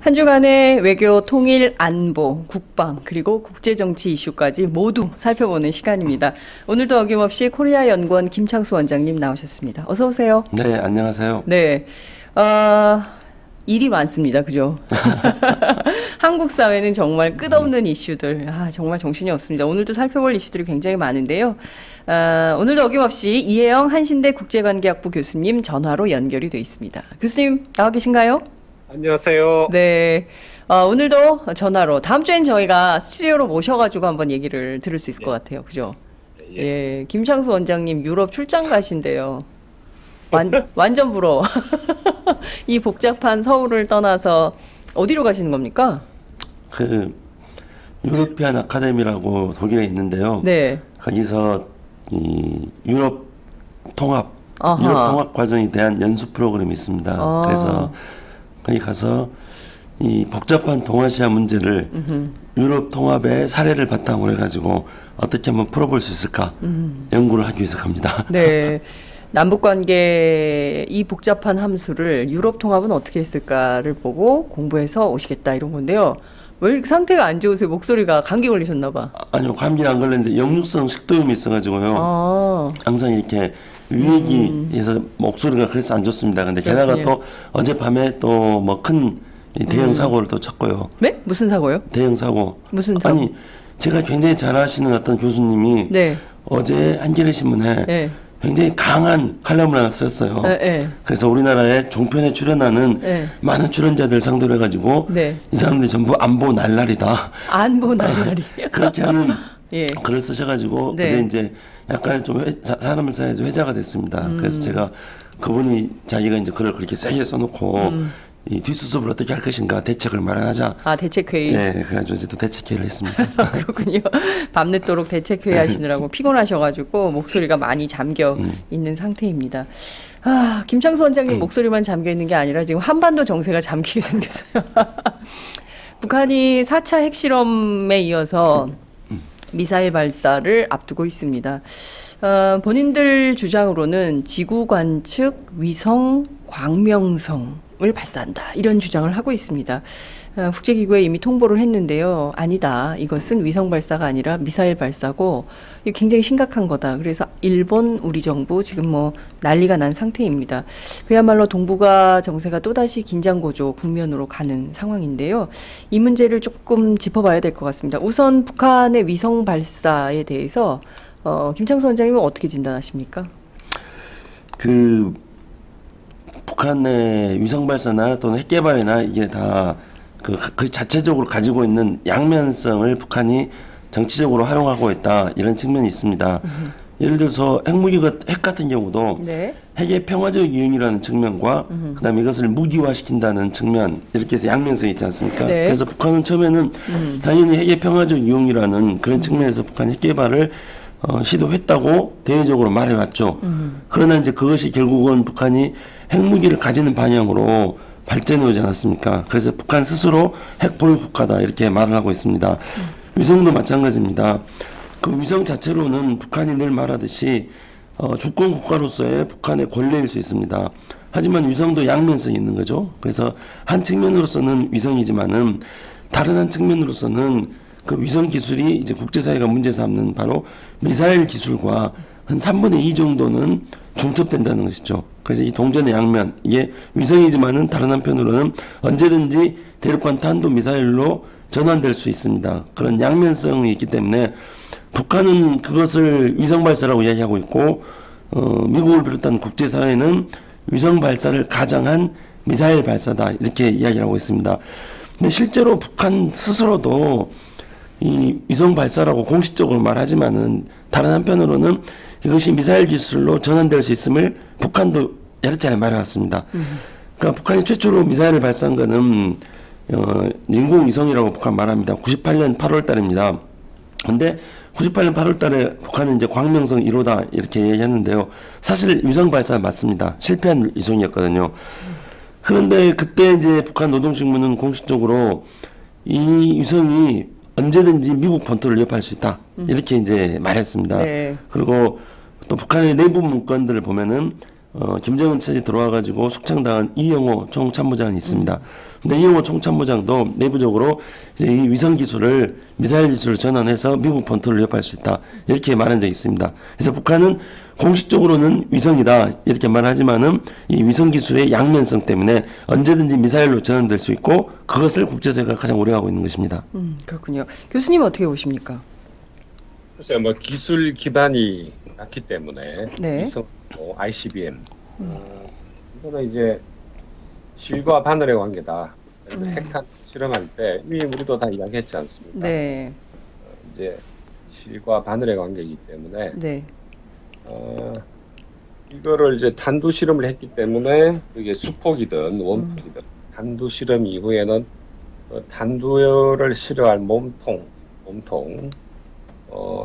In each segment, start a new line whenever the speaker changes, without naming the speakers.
한 주간의 외교, 통일, 안보, 국방, 그리고 국제정치 이슈까지 모두 살펴보는 시간입니다. 오늘도 어김없이 코리아연구원 김창수 원장님 나오셨습니다. 어서 오세요.
네, 안녕하세요.
네, 일이 많습니다. 그죠? 한국 사회는 정말 끝없는 이슈들, 정말 정신이 없습니다. 오늘도 살펴볼 이슈들이 굉장히 많은데요. 오늘도 어김없이 이혜영 한신대 국제관계학부 교수님 전화로 연결이 돼 있습니다. 교수님 나와 계신가요?
안녕하세요.
네. 오늘도 전화로, 다음 주엔 저희가 스튜디오로 모셔가지고 한번 얘기를 들을 수 있을 것 같아요. 그죠? 예. 김창수 원장님 유럽 출장 가신대요. 완전 부러워. 이 복잡한 서울을 떠나서 어디로 가시는 겁니까?
유러피안 아카데미라고 독일에 있는데요.
네.
거기서 이 유럽 통합 과정에 대한 연수 프로그램이 있습니다. 그래서 거기 가서 이 복잡한 동아시아 문제를 유럽 통합의 사례를 바탕으로 해가지고 어떻게 한번 풀어볼 수 있을까 연구를 하기 위해서 갑니다.
네. 남북관계 이 복잡한 함수를 유럽 통합은 어떻게 했을까를 보고 공부해서 오시겠다 이런 건데요. 왜 이렇게 상태가 안 좋으세요? 목소리가 감기 걸리셨나 봐.
아니요, 감기는 안 걸렸는데 역류성 식도염이 있어가지고요. 항상 이렇게 위액이에서 목소리가 그래서 안 좋습니다. 근데 게다가 또 어젯밤에 또 뭐 큰 대형 사고를 또 쳤고요.
네? 무슨 사고요?
대형 사고.
무슨 사고?
아니, 제가 굉장히 잘 아시는 어떤 교수님이 어제 한겨레 신문에 굉장히 강한 칼럼을 하나 썼어요. 그래서 우리나라에 종편에 출연하는 많은 출연자들 상대로 해가지고 이 사람들이 전부 안보 날라리다.
안보 날라리.
그렇게 하는 글을 쓰셔가지고 어제 이제 약간 좀 사람을 사이에서 회자가 됐습니다. 그래서 제가 그분이 자기가 이제 글을 그렇게 세게 써놓고 이 뒷수습을 어떻게 할 것인가 대책을 마련하자.
대책회의.
네, 그래가지고 이제 또 대책회의를 했습니다.
그렇군요. 밤늦도록 대책회의 하시느라고 피곤하셔가지고 목소리가 많이 잠겨 있는 상태입니다. 김창수 원장님 목소리만 잠겨 있는 게 아니라 지금 한반도 정세가 잠기게 생겼어요. 북한이 4차 핵실험에 이어서 미사일 발사를 앞두고 있습니다. 본인들 주장으로는 지구 관측 위성 광명성을 발사한다 이런 주장을 하고 있습니다. 국제기구에 이미 통보를 했는데요. 아니다. 이것은 위성 발사가 아니라 미사일 발사고 이게 굉장히 심각한 거다. 그래서 일본, 우리 정부 지금 뭐 난리가 난 상태입니다. 그야말로 동북아 정세가 또다시 긴장고조 국면으로 가는 상황인데요. 이 문제를 조금 짚어봐야 될 것 같습니다. 우선 북한의 위성 발사에 대해서 김창수 원장님은 어떻게 진단하십니까?
북한의 위성 발사나 또는 핵 개발이나 이게 다 그 자체적으로 가지고 있는 양면성을 북한이 정치적으로 활용하고 있다 이런 측면이 있습니다. 예를 들어서 핵 같은 경우도 핵의 평화적 이용이라는 측면과 그다음에 이것을 무기화시킨다는 측면 이렇게 해서 양면성이 있지 않습니까? 그래서 북한은 처음에는 당연히 핵의 평화적 이용이라는 그런 측면에서 북한 핵 개발을 시도했다고 대외적으로 말해왔죠. 그러나 이제 그것이 결국은 북한이 핵무기를 가지는 방향으로 발전해 오지 않았습니까? 그래서 북한 스스로 핵 보유 국가다 이렇게 말을 하고 있습니다. 위성도 마찬가지입니다. 그 위성 자체로는 북한이 늘 말하듯이 주권 국가로서의 북한의 권리일 수 있습니다. 하지만 위성도 양면성이 있는 거죠. 그래서 한 측면으로서는 위성이지만은 다른 한 측면으로서는 그 위성 기술이 이제 국제사회가 문제 삼는 바로 미사일 기술과 한 3분의 2 정도는 중첩된다는 것이죠. 그래서 이 동전의 양면, 이게 위성이지만은 다른 한편으로는 언제든지 대륙간 탄도 미사일로 전환될 수 있습니다. 그런 양면성이 있기 때문에 북한은 그것을 위성 발사라고 이야기하고 있고, 미국을 비롯한 국제사회는 위성 발사를 가장한 미사일 발사다 이렇게 이야기를 하고 있습니다. 근데 실제로 북한 스스로도 이 위성 발사라고 공식적으로 말하지만은 다른 한편으로는 이것이 미사일 기술로 전환될 수 있음을 북한도 여러 차례 말해왔습니다. 그러니까 북한이 최초로 미사일을 발사한 거는 인공위성이라고 북한 말합니다. 98년 8월 달입니다. 근데 98년 8월 달에 북한은 이제 광명성 1호다 이렇게 얘기했는데요. 사실 위성 발사 맞습니다. 실패한 위성이었거든요. 그런데 그때 이제 북한 노동신문은 공식적으로 이 위성이 언제든지 미국 본토를 위협할 수 있다 이렇게 이제 말했습니다. 그리고 또 북한의 내부 문건들을 보면은 김정은 체제 들어와가지고 숙청당한 이영호 총참모장이 있습니다. 근데 이영호 총참모장도 내부적으로 이제 이 위성 기술을 미사일 기술을 전환해서 미국 본토를 위협할 수 있다 이렇게 말한 적이 있습니다. 그래서 북한은 공식적으로는 위성이다 이렇게 말하지만은 이 위성 기술의 양면성 때문에 언제든지 미사일로 전환될 수 있고 그것을 국제사회가 가장 우려하고 있는 것입니다.
그렇군요. 교수님 어떻게 보십니까?
글쎄요, 뭐 기술 기반이 낮기 때문에
네.
위성, ICBM 이거는 이제 실과 바늘의 관계다. 핵탄 실험할 때 이미 우리도 다 이야기했지 않습니까?
네.
이제 실과 바늘의 관계이기 때문에
네.
이거를 이제 탄두 실험을 했기 때문에 이게 수폭이든 원폭이든 탄두 실험 이후에는 탄두를 실어할 몸통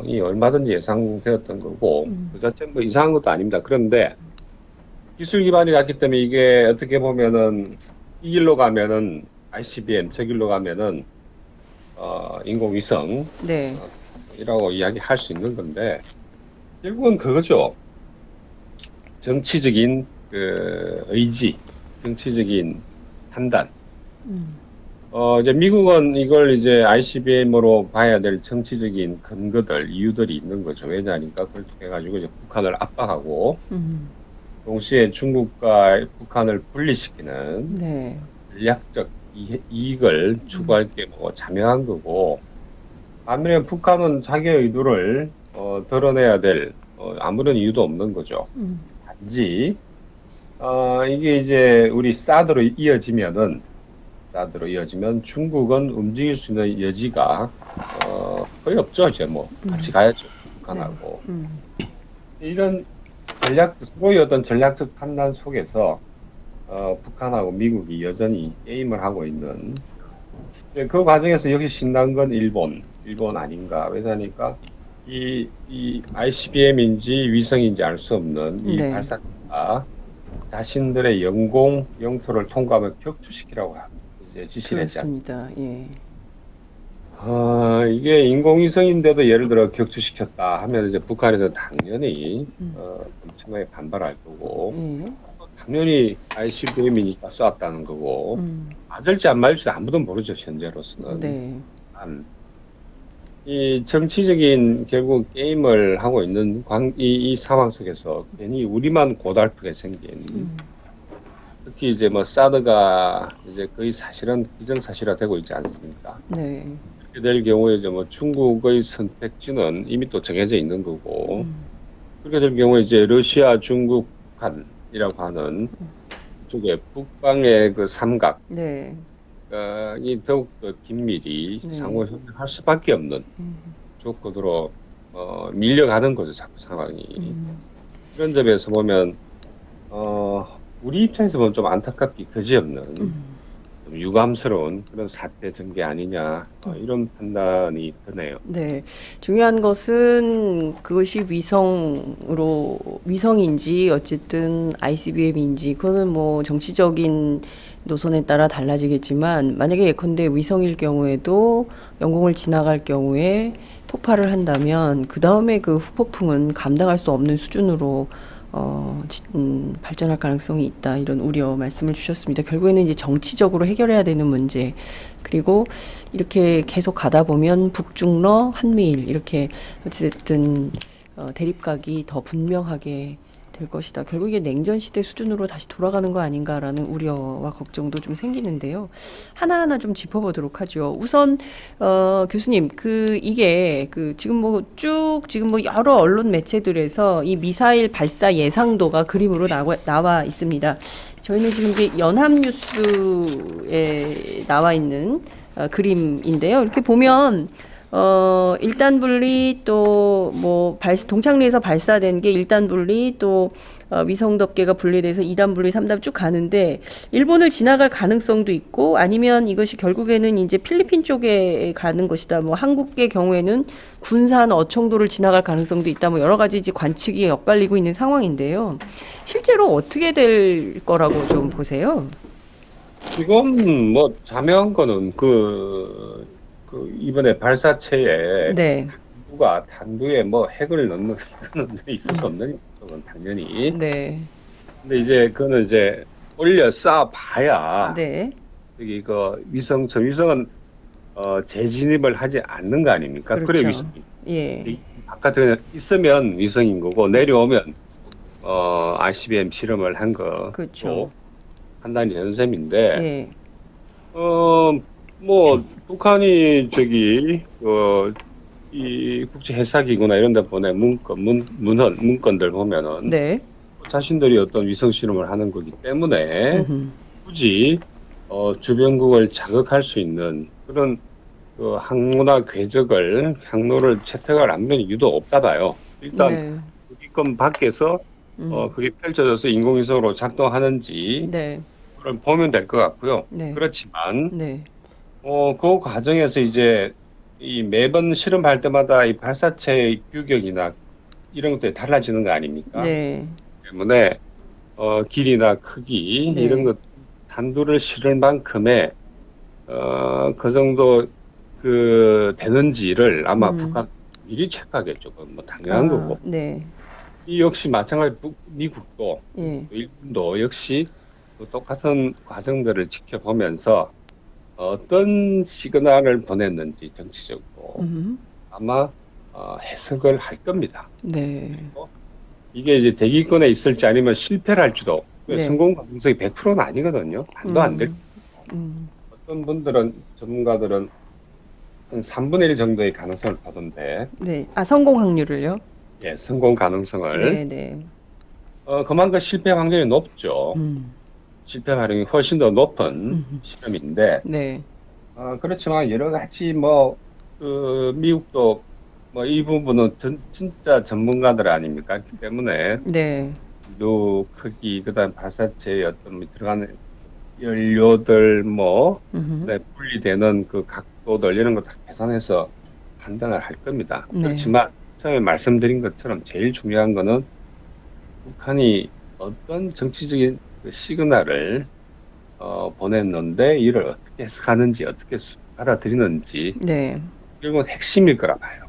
이 얼마든지 예상되었던 거고 그 자체 뭐 이상한 것도 아닙니다. 그런데 기술 기반이 낮기 때문에 이게 어떻게 보면은 이 길로 가면은 ICBM 저 길로 가면은 인공위성
네.
이라고 이야기할 수 있는 건데 결국은 그거죠. 정치적인 그 의지, 정치적인 판단. 이제 미국은 이걸 이제 ICBM으로 봐야 될 정치적인 근거들, 이유들이 있는 거죠. 왜냐하니까 그걸 통해 가지고 이제 북한을 압박하고 동시에 중국과 북한을 분리시키는
네.
전략적 이익을 추구할 게 뭐 자명한 거고, 반면에 북한은 자기의 의도를 드러내야 될 아무런 이유도 없는 거죠. 단지 이게 이제 우리 사드로 이어지면 중국은 움직일 수 있는 여지가 거의 없죠. 이제 뭐 같이 가야죠, 북한하고. 이런 서로의 어떤 전략적 판단 속에서 북한하고 미국이 여전히 게임을 하고 있는, 그 과정에서 역시 신난 건 일본 아닌가. 왜냐하니까 이 ICBM인지 위성인지 알 수 없는 이
네.
발사체가 자신들의 영토를 통과하면 격추시키라고 이제 지시를 했지 않습니까?
그렇습니다. 예.
이게 인공위성인데도 예를 들어 격추시켰다 하면 이제 북한에서 당연히 엄청나게 반발할 거고, 당연히 ICBM이니까 쏘았다는 거고, 맞을지 안 맞을지 아무도 모르죠, 현재로서는.
네.
이 정치적인 결국 게임을 하고 있는 이 상황 속에서 괜히 우리만 고달프게 생긴, 특히 이제 뭐 사드가 이제 거의 사실은 기정사실화되고 있지 않습니까?
네.
그렇게 될 경우에 이제 뭐 중국의 선택지는 이미 또 정해져 있는 거고, 그렇게 될 경우에 이제 러시아, 중국, 북한이라고 하는 쪽에 북방의 그 삼각,
네.
이 더욱 더 긴밀히
네.
상호 협력할 수밖에 없는 조건으로 밀려가는 거죠, 자꾸 상황이. 그런 점에서 보면 우리 입장에서 보면 좀 안타깝기 그지없는 좀 유감스러운 그런 사태 전개 아니냐, 이런 판단이 드네요.
네. 중요한 것은 그것이 위성인지 어쨌든 ICBM인지 그거는 뭐 정치적인 노선에 따라 달라지겠지만, 만약에 예컨대 위성일 경우에도 영공을 지나갈 경우에 폭발을 한다면 그 다음에 그 후폭풍은 감당할 수 없는 수준으로 발전할 가능성이 있다, 이런 우려 말씀을 주셨습니다. 결국에는 이제 정치적으로 해결해야 되는 문제, 그리고 이렇게 계속 가다 보면 북중러 한미일 이렇게 어쨌든 대립각이 더 분명하게 될 것이다. 결국 이게 냉전 시대 수준으로 다시 돌아가는 거 아닌가라는 우려와 걱정도 좀 생기는데요. 하나하나 좀 짚어보도록 하죠. 우선 교수님, 이게 지금 여러 언론 매체들에서 이 미사일 발사 예상도가 그림으로 나와 있습니다. 저희는 지금 이게 연합뉴스에 나와 있는 그림인데요. 이렇게 보면 1단 분리, 또 뭐 동창리에서 발사된 게 1단 분리, 또 위성 덮개가 분리돼서 2단 분리, 3단 쭉 가는데, 일본을 지나갈 가능성도 있고, 아니면 이것이 결국에는 이제 필리핀 쪽에 가는 것이다. 뭐 한국의 경우에는 군산 어청도를 지나갈 가능성도 있다. 뭐 여러 가지 이제 관측이 엇갈리고 있는 상황인데요. 실제로 어떻게 될 거라고 좀 보세요?
이건 뭐 자명한 거는 이번에 발사체에
네.
탄두에 뭐 핵을 넣는 이거는 있을 수 없는 건 당연히.
네.
근데 이제 그거는 이제 올려 쌓아 봐야
네.
여기 그 위성은 재진입을 하지 않는 거 아닙니까?
그렇죠.
그래 위성이.
예.
바깥에 그냥 있으면 위성인 거고 내려오면 ICBM 실험을 한 거.
그렇죠.
판단이 되는 셈인데.
예.
뭐 북한이 저기 이 국제 해사기구나 이런 데 보내 문건들 보면은
네.
자신들이 어떤 위성 실험을 하는 거기 때문에 굳이 주변국을 자극할 수 있는 그런 그 항로나 항로를 채택할 안면 이유도 없다 봐요. 일단
네.
여기권 밖에서 그게 펼쳐져서 인공위성으로 작동하는지
네.
그걸 보면 될 것 같고요.
네.
그렇지만
네.
그 과정에서 이제 이 매번 실험할 때마다 이 발사체의 규격이나 이런 것들이 달라지는 거 아닙니까?
네.
때문에 길이나 크기
네.
이런 것 단두를 실을 만큼의 그 정도 되는지를 아마 북한 미리 체크하겠죠. 그건 뭐 당연한 거고.
네.
이 역시 마찬가지 미국도
예.
일본도 역시 똑같은 과정들을 지켜보면서 어떤 시그널을 보냈는지 정치적으로 아마 해석을 할 겁니다.
네.
이게 이제 대기권에 있을지 아니면 실패를 할지도
네.
성공 가능성이 100%는 아니거든요. 반도 안 될. 어떤 분들은 전문가들은 한 3분의 1 정도의 가능성을 보던데.
네. 아, 성공 확률을요?
예, 성공 가능성을.
네, 네.
그만큼 실패 확률이 높죠. 실패 활용이 훨씬 더 높은 실험인데.
네.
그렇지만 여러 가지 미국도 이 부분은 진짜 전문가들 아닙니까? 그렇기 때문에
네.
크기, 그다음 발사체의 어떤 들어가는 연료들 네, 분리되는 그 각도들 이런 거 다 계산해서 판단을 할 겁니다.
네.
그렇지만 처음에 말씀드린 것처럼 제일 중요한 거는 북한이 어떤 정치적인 시그널을 보냈는데 이를 어떻게 해석하는지 어떻게 받아들이는지
네.
이건 핵심일 거라 봐요.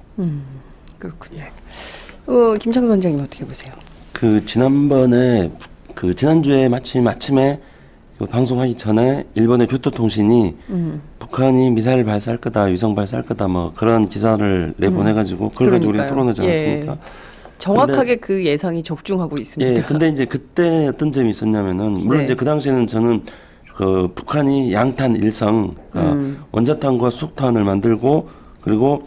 그렇군요. 김창수 원장님 어떻게 보세요?
지난주에 마침에 방송하기 전에 일본의 교토통신이 북한이 미사일 발사할 거다, 위성 발사할 거다, 그런 기사를 내보내가지고 그걸 가지고 우리가 토론하지 않았습니까?
예. 정확하게 그 예상이 적중하고 있습니다.
예, 근데 이제 그때 어떤 점이 있었냐면은 물론
네.
이제 그 당시에는 저는 북한이 양탄 일성, 원자탄과 수소탄을 만들고 그리고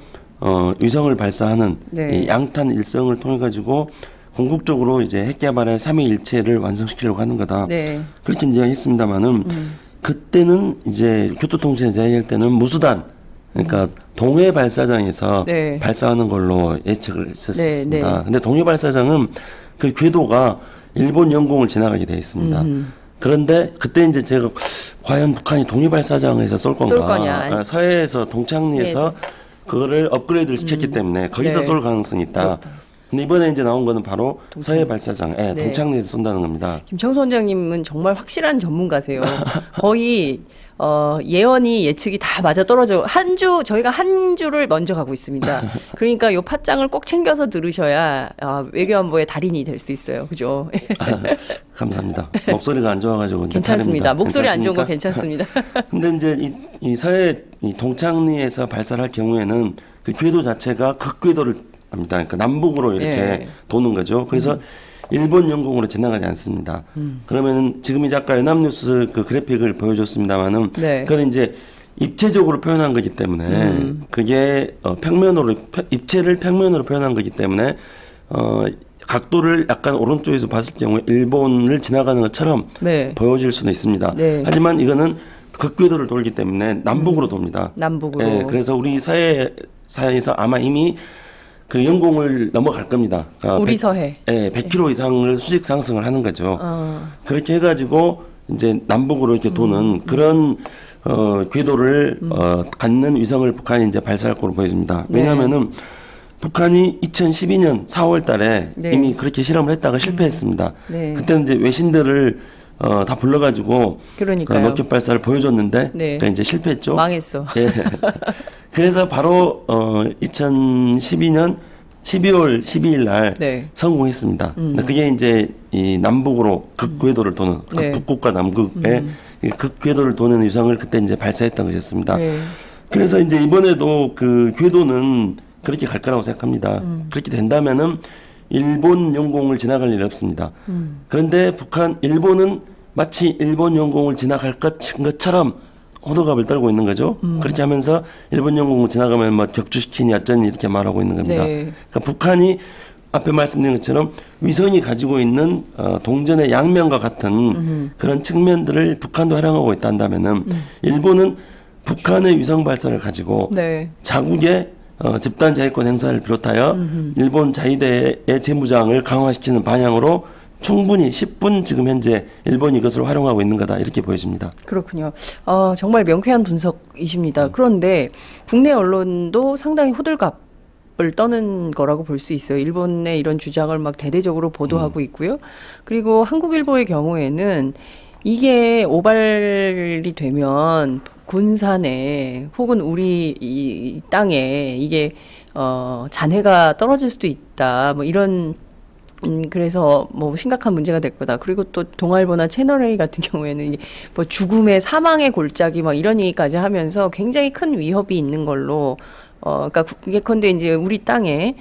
위성을 발사하는
네.
이 양탄 일성을 통해 가지고 궁극적으로 이제 핵 개발의 삼위일체를 완성시키려고 하는 거다.
네.
그렇게 이야기했습니다만은 그때는 이제 교토통신에서 이야기할 때는 무수단, 그러니까 동해 발사장에서
네.
발사하는 걸로 예측을 했었습니다.
네, 네.
근데 동해 발사장은 그 궤도가 일본 영공을 지나가게 돼 있습니다. 그런데 그때 이제 제가 과연 북한이 동해 발사장에서 쏠 건가? 서해에서 동창리에서 그거를 업그레이드를 시켰기 때문에 거기서
네.
쏠 가능성이 있다.
그렇다.
근데 이번에 이제 나온 거는 바로 서해 발사장, 동창리에서 쏜다는 겁니다.
김창수 원장님은 정말 확실한 전문가세요. 거의 예측이 다 맞아 떨어져. 저희가 한 주를 먼저 가고 있습니다. 그러니까 요 팟짱을 꼭 챙겨서 들으셔야 외교안보의 달인이 될 수 있어요. 그죠?
감사합니다. 목소리가 안 좋아가지고
괜찮습니다. 목소리 안 좋은 거 괜찮습니다.
근데 이제 이 서해 동창리에서 발사를 할 경우에는 그 궤도 자체가 극궤도를 합니다. 그러니까 남북으로 이렇게 도는 거죠. 그래서 일본 영공으로 지나가지 않습니다. 그러면은 지금 이제 아까 연합뉴스 그 그래픽을 보여줬습니다만은 그건 이제 입체적으로 표현한 거기 때문에 그게 입체를 평면으로 표현한 거기 때문에 각도를 약간 오른쪽에서 봤을 경우에 일본을 지나가는 것처럼 보여질 수도 있습니다. 하지만 이거는 극궤도를 돌기 때문에 남북으로 돕니다.
남북으로.
그래서 우리 사해에서 아마 이미 그 영공을 넘어갈 겁니다. 그러니까
우리 서해.
100km 이상을 수직 상승을 하는 거죠. 그렇게 해가지고 이제 남북으로 이렇게 도는 그런 궤도를 갖는 위성을 북한이 이제 발사할 거로 보여집니다. 왜냐하면은 북한이 2012년 4월달에 이미 그렇게 실험을 했다가 실패했습니다. 그때는 이제 외신들을 다 불러가지고 로켓 발사를 보여줬는데 그러니까 이제 실패했죠.
망했어.
그래서 바로 2012년 12월 12일 날
네.
성공했습니다. 그게 이제 이 남북으로 극궤도를 도는
네.
북극과 남극의 극궤도를 도는 위성을 그때 이제 발사했던 것이었습니다.
네.
그래서 이제 이번에도 그 궤도는 그렇게 갈 거라고 생각합니다. 그렇게 된다면은 일본 영공을 지나갈 일이 없습니다. 그런데 일본은 마치 일본 영공을 지나갈 것처럼 호들갑을 떨고 있는 거죠. 그렇게 하면서 일본 영공을 지나가면 뭐 격추시키니 어쩌니 이렇게 말하고 있는 겁니다.
네.
그러니까 북한이 앞에 말씀드린 것처럼 위성이 가지고 있는 동전의 양면과 같은 그런 측면들을 북한도 활용하고 있다 한다면은 일본은 북한의 위성 발사를 가지고
네.
자국의 집단 자위권 행사를 비롯하여 일본 자위대의 재무장을 강화시키는 방향으로 충분히 10분 지금 현재 일본이 이것을 활용하고 있는 거다 이렇게 보여집니다.
그렇군요. 정말 명쾌한 분석이십니다. 그런데 국내 언론도 상당히 호들갑을 떠는 거라고 볼 수 있어요. 일본의 이런 주장을 막 대대적으로 보도하고 있고요. 그리고 한국일보의 경우에는 이게 오발이 되면 군산에 혹은 우리 이 땅에 이게 잔해가 떨어질 수도 있다. 뭐 이런 그래서 뭐 심각한 문제가 될 거다. 그리고 또 동아일보나 채널A 같은 경우에는 이게 뭐 죽음의 사망의 골짜기 막 이런 얘기까지 하면서 굉장히 큰 위협이 있는 걸로 그러니까 예컨대 이제 우리 땅에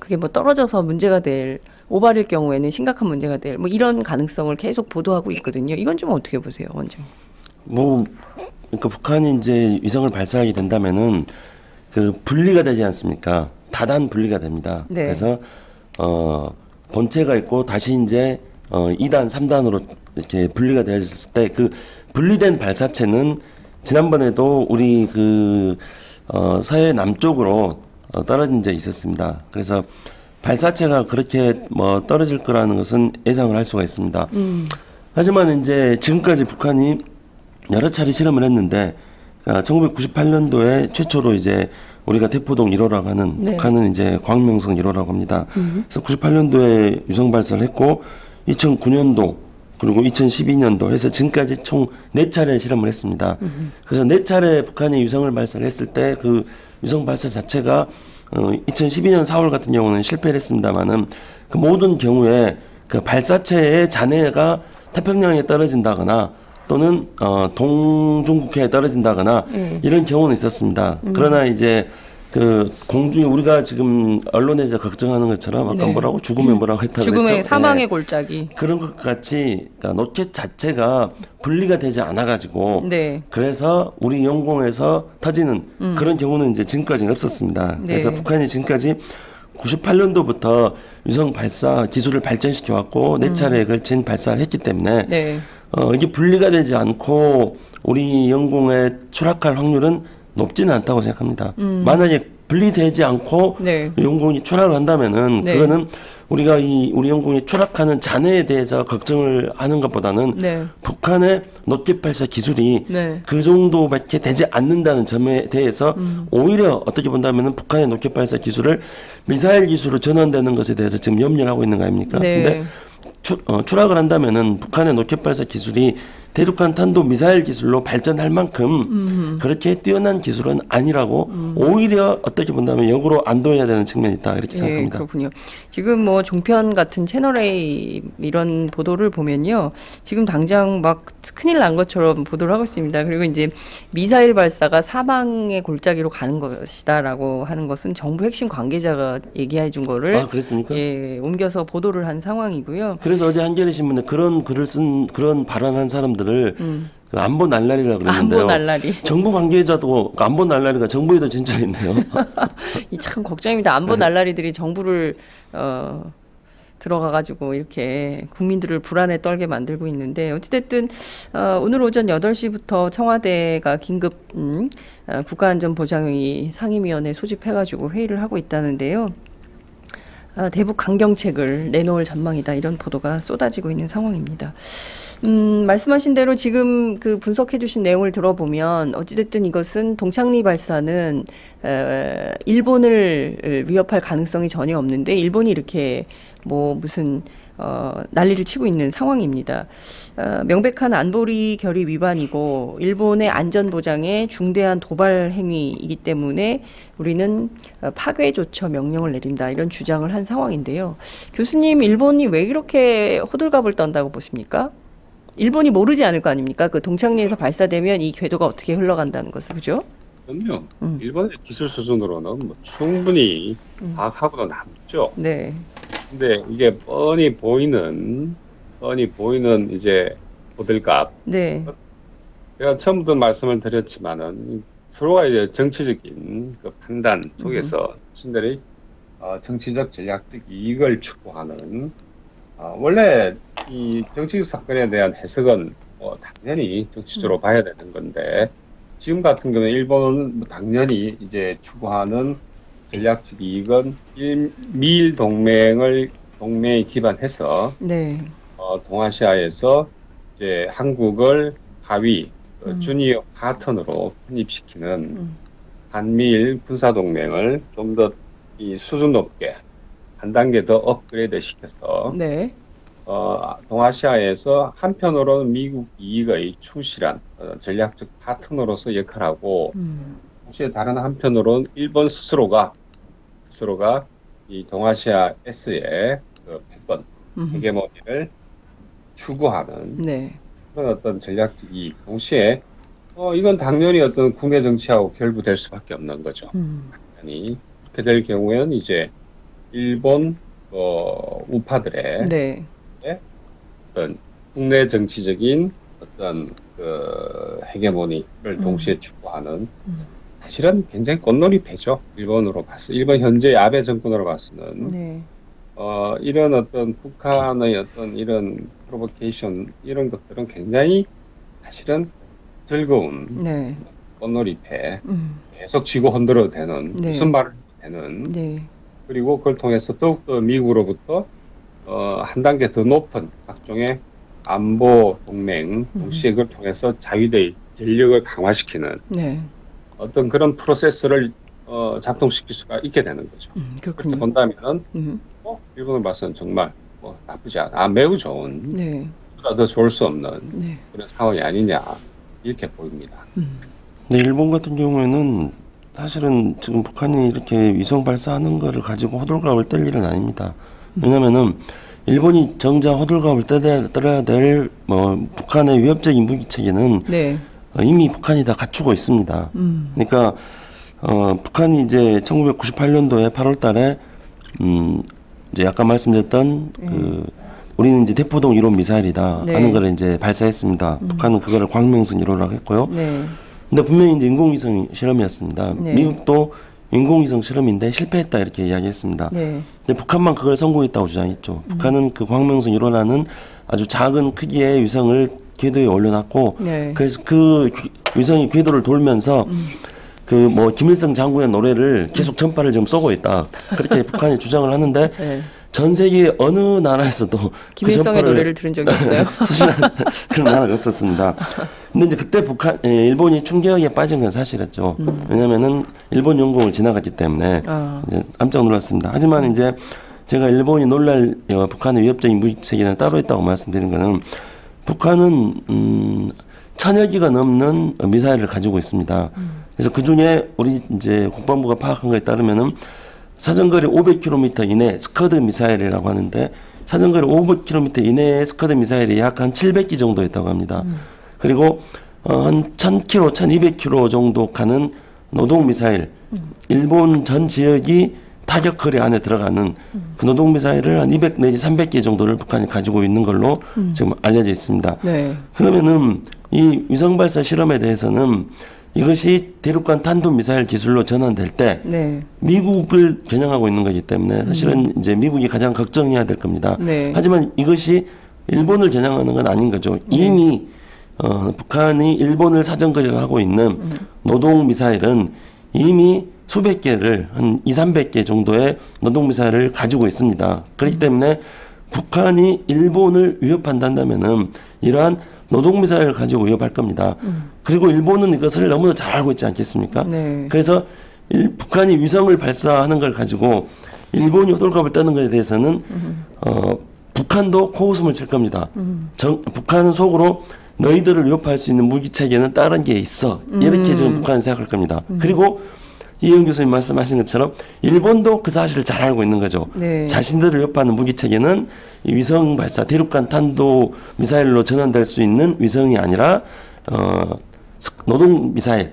그게 뭐 떨어져서 문제가 될 오발일 경우에는 심각한 문제가 될 뭐 이런 가능성을 계속 보도하고 있거든요. 이건 좀 어떻게 보세요, 원장?
뭐 그러니까 북한이 이제 위성을 발사하게 된다면은 그 분리가 되지 않습니까? 다단 분리가 됩니다.
네.
그래서 본체가 있고 다시 이제 2단, 3단으로 이렇게 분리가 되어졌을 때 그 분리된 발사체는 지난번에도 우리 그 서해 남쪽으로 떨어진 적이 있었습니다. 그래서 발사체가 그렇게 뭐 떨어질 거라는 것은 예상을 할 수가 있습니다. 하지만 이제 지금까지 북한이 여러 차례 실험을 했는데 1998년도에 최초로 이제 우리가 대포동 1호라고 하는
네.
북한은 이제 광명성 1호라고 합니다. 그래서 98년도에 위성 발사를 했고 2009년도 그리고 2012년도 해서 지금까지 총 4차례 실험을 했습니다. 그래서 4차례 북한이 위성을 발사를 했을 때 그 위성 발사 자체가 2012년 4월 같은 경우는 실패를 했습니다만은 그 모든 경우에 그 발사체의 잔해가 태평양에 떨어진다거나 또는 동중국해에 떨어진다거나 이런 경우는 있었습니다. 그러나 이제 그 공중에 우리가 지금 언론에서 걱정하는 것처럼 아까
네.
뭐라고 죽음에 뭐라고 했다고
죽음의
했죠?
사망의
네.
골짜기.
그런 것 같이 그러니까 로켓 자체가 분리가 되지 않아 가지고
네.
그래서 우리 영공에서 터지는 그런 경우는 이제 지금까지는 없었습니다.
네.
그래서 북한이 지금까지 98년도부터 위성 발사 기술을 발전시켜 왔고 4차례에 걸친 발사를 했기 때문에
네.
이게 분리가 되지 않고 우리 영공에 추락할 확률은 높지는 않다고 생각합니다. 만약에 분리되지 않고
네.
영공이 추락을 한다면은
네.
그거는 우리가 우리 영공이 추락하는 잔해에 대해서 걱정을 하는 것보다는
네.
북한의 로켓 발사 기술이
네.
그 정도밖에 되지 않는다는 점에 대해서 오히려 어떻게 본다면은 북한의 로켓 발사 기술을 미사일 기술로 전환되는 것에 대해서 지금 염려를 하고 있는 거 아닙니까?
네.
근데 추락을 한다면은 북한의 로켓 발사 기술이 대륙간 탄도 미사일 기술로 발전할 만큼 그렇게 뛰어난 기술은 아니라고 오히려 어떻게 본다면 역으로 안도해야 되는 측면이 있다 이렇게 생각합니다.
그렇군요. 지금 뭐 종편 같은 채널A 이런 보도를 보면요. 지금 당장 막 큰일 난 것처럼 보도를 하고 있습니다. 그리고 이제 미사일 발사가 사망의 골짜기로 가는 것이다라고 하는 것은 정부 핵심 관계자가 얘기해 준 거를
그랬습니까?
예, 옮겨서 보도를 한 상황이고요.
그래서 어제 한겨레 신문에 그런 글을 쓴 그런 발언한 사람들을 그 안보 날라리라고 그랬는데요.
안보 날라리.
정부 관계자도 안보 날라리가 정부에도 진출했네요.
이 참 걱정입니다. 안보 날라리들이 정부를 들어가가지고 이렇게 국민들을 불안에 떨게 만들고 있는데 어찌됐든 오늘 오전 8시부터 청와대가 긴급 국가안전보장회의 상임위원회 소집해가지고 회의를 하고 있다는데요. 대북 강경책을 내놓을 전망이다 이런 보도가 쏟아지고 있는 상황입니다. 말씀하신 대로 지금 그 분석해 주신 내용을 들어보면 어찌됐든 이것은 동창리 발사는 일본을 위협할 가능성이 전혀 없는데 일본이 이렇게 뭐 무슨 난리를 치고 있는 상황입니다. 명백한 안보리 결의 위반이고 일본의 안전보장에 중대한 도발 행위이기 때문에 우리는 파괴 조처 명령을 내린다 이런 주장을 한 상황인데요. 교수님, 일본이 왜 이렇게 호들갑을 떤다고 보십니까? 일본이 모르지 않을 거 아닙니까? 그 동창리에서 발사되면 이 궤도가 어떻게 흘러간다는 것을, 그죠?
그럼요. 일본의 기술 수준으로는 뭐 충분히 파악하고도 남죠.
네.
근데 이게 뻔히 보이는 이제 호들갑.
네.
제가 처음부터 말씀을 드렸지만은 서로가 이제 정치적인 그 판단 속에서 신들이 정치적 전략적 이익을 추구하는 원래 이 정치 사건에 대한 해석은 당연히 정치적으로 봐야 되는 건데 지금 같은 경우는 일본은 당연히 이제 추구하는 전략적 이익은 미일 동맹에 기반해서
네.
동아시아에서 이제 한국을 하위 주니어 파트너로 편입시키는 한미일 군사 동맹을 좀 더 이 수준 높게 한 단계 더 업그레이드 시켜서
네.
동아시아에서 한편으로는 미국 이익의 충실한 전략적 파트너로서 역할하고 혹시 다른 한편으로는 일본 스스로가 이 동아시아에서의 그 패권, 헤게모니를 추구하는
네.
그런 어떤 전략적 이익. 동시에 이건 당연히 어떤 국내 정치하고 결부될 수밖에 없는 거죠. 당연히 그렇게 될 경우에는 이제 일본 우파들의
네.
어떤 국내 정치적인 어떤 그 헤게모니를 동시에 추구하는 사실은 굉장히 꽃놀이 패죠. 일본 현재 아베 정권으로 봐서는
네.
이런 어떤 북한의 어떤 이런 프로보케이션 이런 것들은 굉장히 사실은 즐거운
네.
꽃놀이 패 계속 쥐고 흔들어도 되는
네.
무슨 말을 해도 되는
네.
그리고 그걸 통해서 더욱더 미국으로부터 한 단계 더 높은 각종의 안보 동맹 동시에 그걸 통해서 자위대의 전력을 강화시키는
네.
어떤 그런 프로세스를 작동시킬 수가 있게 되는 거죠. 그렇게
그렇군요.
본다면은 일본을 봐서는 정말 나쁘지 않아, 매우 좋은,
네.
보다 더 좋을 수 없는
네.
그런 상황이 아니냐 이렇게 보입니다.
근데 일본 같은 경우에는 사실은 지금 북한이 이렇게 위성 발사하는 거를 가지고 호들갑을 떨 일은 아닙니다. 왜냐면은 일본이 정작 호들갑을 떨어야 될 북한의 위협적인 무기 체계는
네.
이미 북한이 다 갖추고 있습니다. 그러니까 북한이 이제 1998년도에 8월달에 이제 아까 말씀드렸던 우리는 이제 대포동 1호 미사일이다
네.
하는 걸 이제 발사했습니다. 북한은 그거를 광명성 1호라고 했고요.
네.
근데 분명히 이제 인공위성 실험이었습니다.
네.
미국도 인공위성 실험인데 실패했다 이렇게 이야기했습니다.
네.
근데 북한만 그걸 성공했다고 주장했죠. 북한은 그 광명성 1호라는 아주 작은 크기의 위성을 궤도에 올려놨고,
네.
그래서 그 위성이 궤도를 돌면서 그 김일성 장군의 노래를 계속 전파를 지금 쏘고 있다. 그렇게 북한이 주장을 하는데
네.
전 세계 어느 나라에서도
김일성의 노래를 들은 적이 없어요.
수신한 그런 나라가 없었습니다. 근데 이제 그때 일본이 충격에 빠진 건 사실이었죠. 왜냐면은 일본 영공을 지나갔기 때문에 이제 깜짝 놀랐습니다. 하지만 이제 제가 일본이 놀랄 북한의 위협적인 무기 체계는 따로 있다고 말씀드린 거는 북한은 1000여 기가 넘는 미사일을 가지고 있습니다. 그래서 그 중에 우리 이제 국방부가 파악한 거에 따르면은 사정거리 500km 이내 스커드 미사일이라고 하는데 사정거리 500km 이내의 스커드 미사일이 약 한 700기 정도 있다고 합니다. 그리고 한 1000km, 1200km 정도 가는 노동 미사일, 일본 전 지역이 타격 거리 안에 들어가는 그 노동 미사일을 한 200 내지 300개 정도를 북한이 가지고 있는 걸로 지금 알려져 있습니다.
네.
그러면은 이 위성 발사 실험에 대해서는 이것이 대륙간 탄도 미사일 기술로 전환될 때
네. 미국을
겨냥하고 있는 거기 때문에 사실은 이제 미국이 가장 걱정해야 될 겁니다.
네.
하지만 이것이 일본을 겨냥하는 건 아닌 거죠. 이미 북한이 일본을 사정거리를 하고 있는 노동 미사일은 이미 수백 개를 한 200~300개 정도의 노동 미사일을 가지고 있습니다. 그렇기 때문에 북한이 일본을 위협한다면은 이러한 노동 미사일을 가지고 위협할 겁니다. 그리고 일본은 이것을 너무나 잘 알고 있지 않겠습니까?
네.
그래서 북한이 위성을 발사하는 걸 가지고 일본이 호들갑을 떠는 것에 대해서는 북한도 코웃음을 칠 겁니다. 북한은 속으로 너희들을 위협할 수 있는 무기 체계는 다른 게 있어. 이렇게 지금 북한은 생각할 겁니다. 그리고 이영 교수님 말씀하신 것처럼 일본도 그 사실을 잘 알고 있는 거죠.
네.
자신들을 위협하는 무기 체계는 이 위성 발사, 대륙간 탄도 미사일로 전환될 수 있는 위성이 아니라 노동 미사일,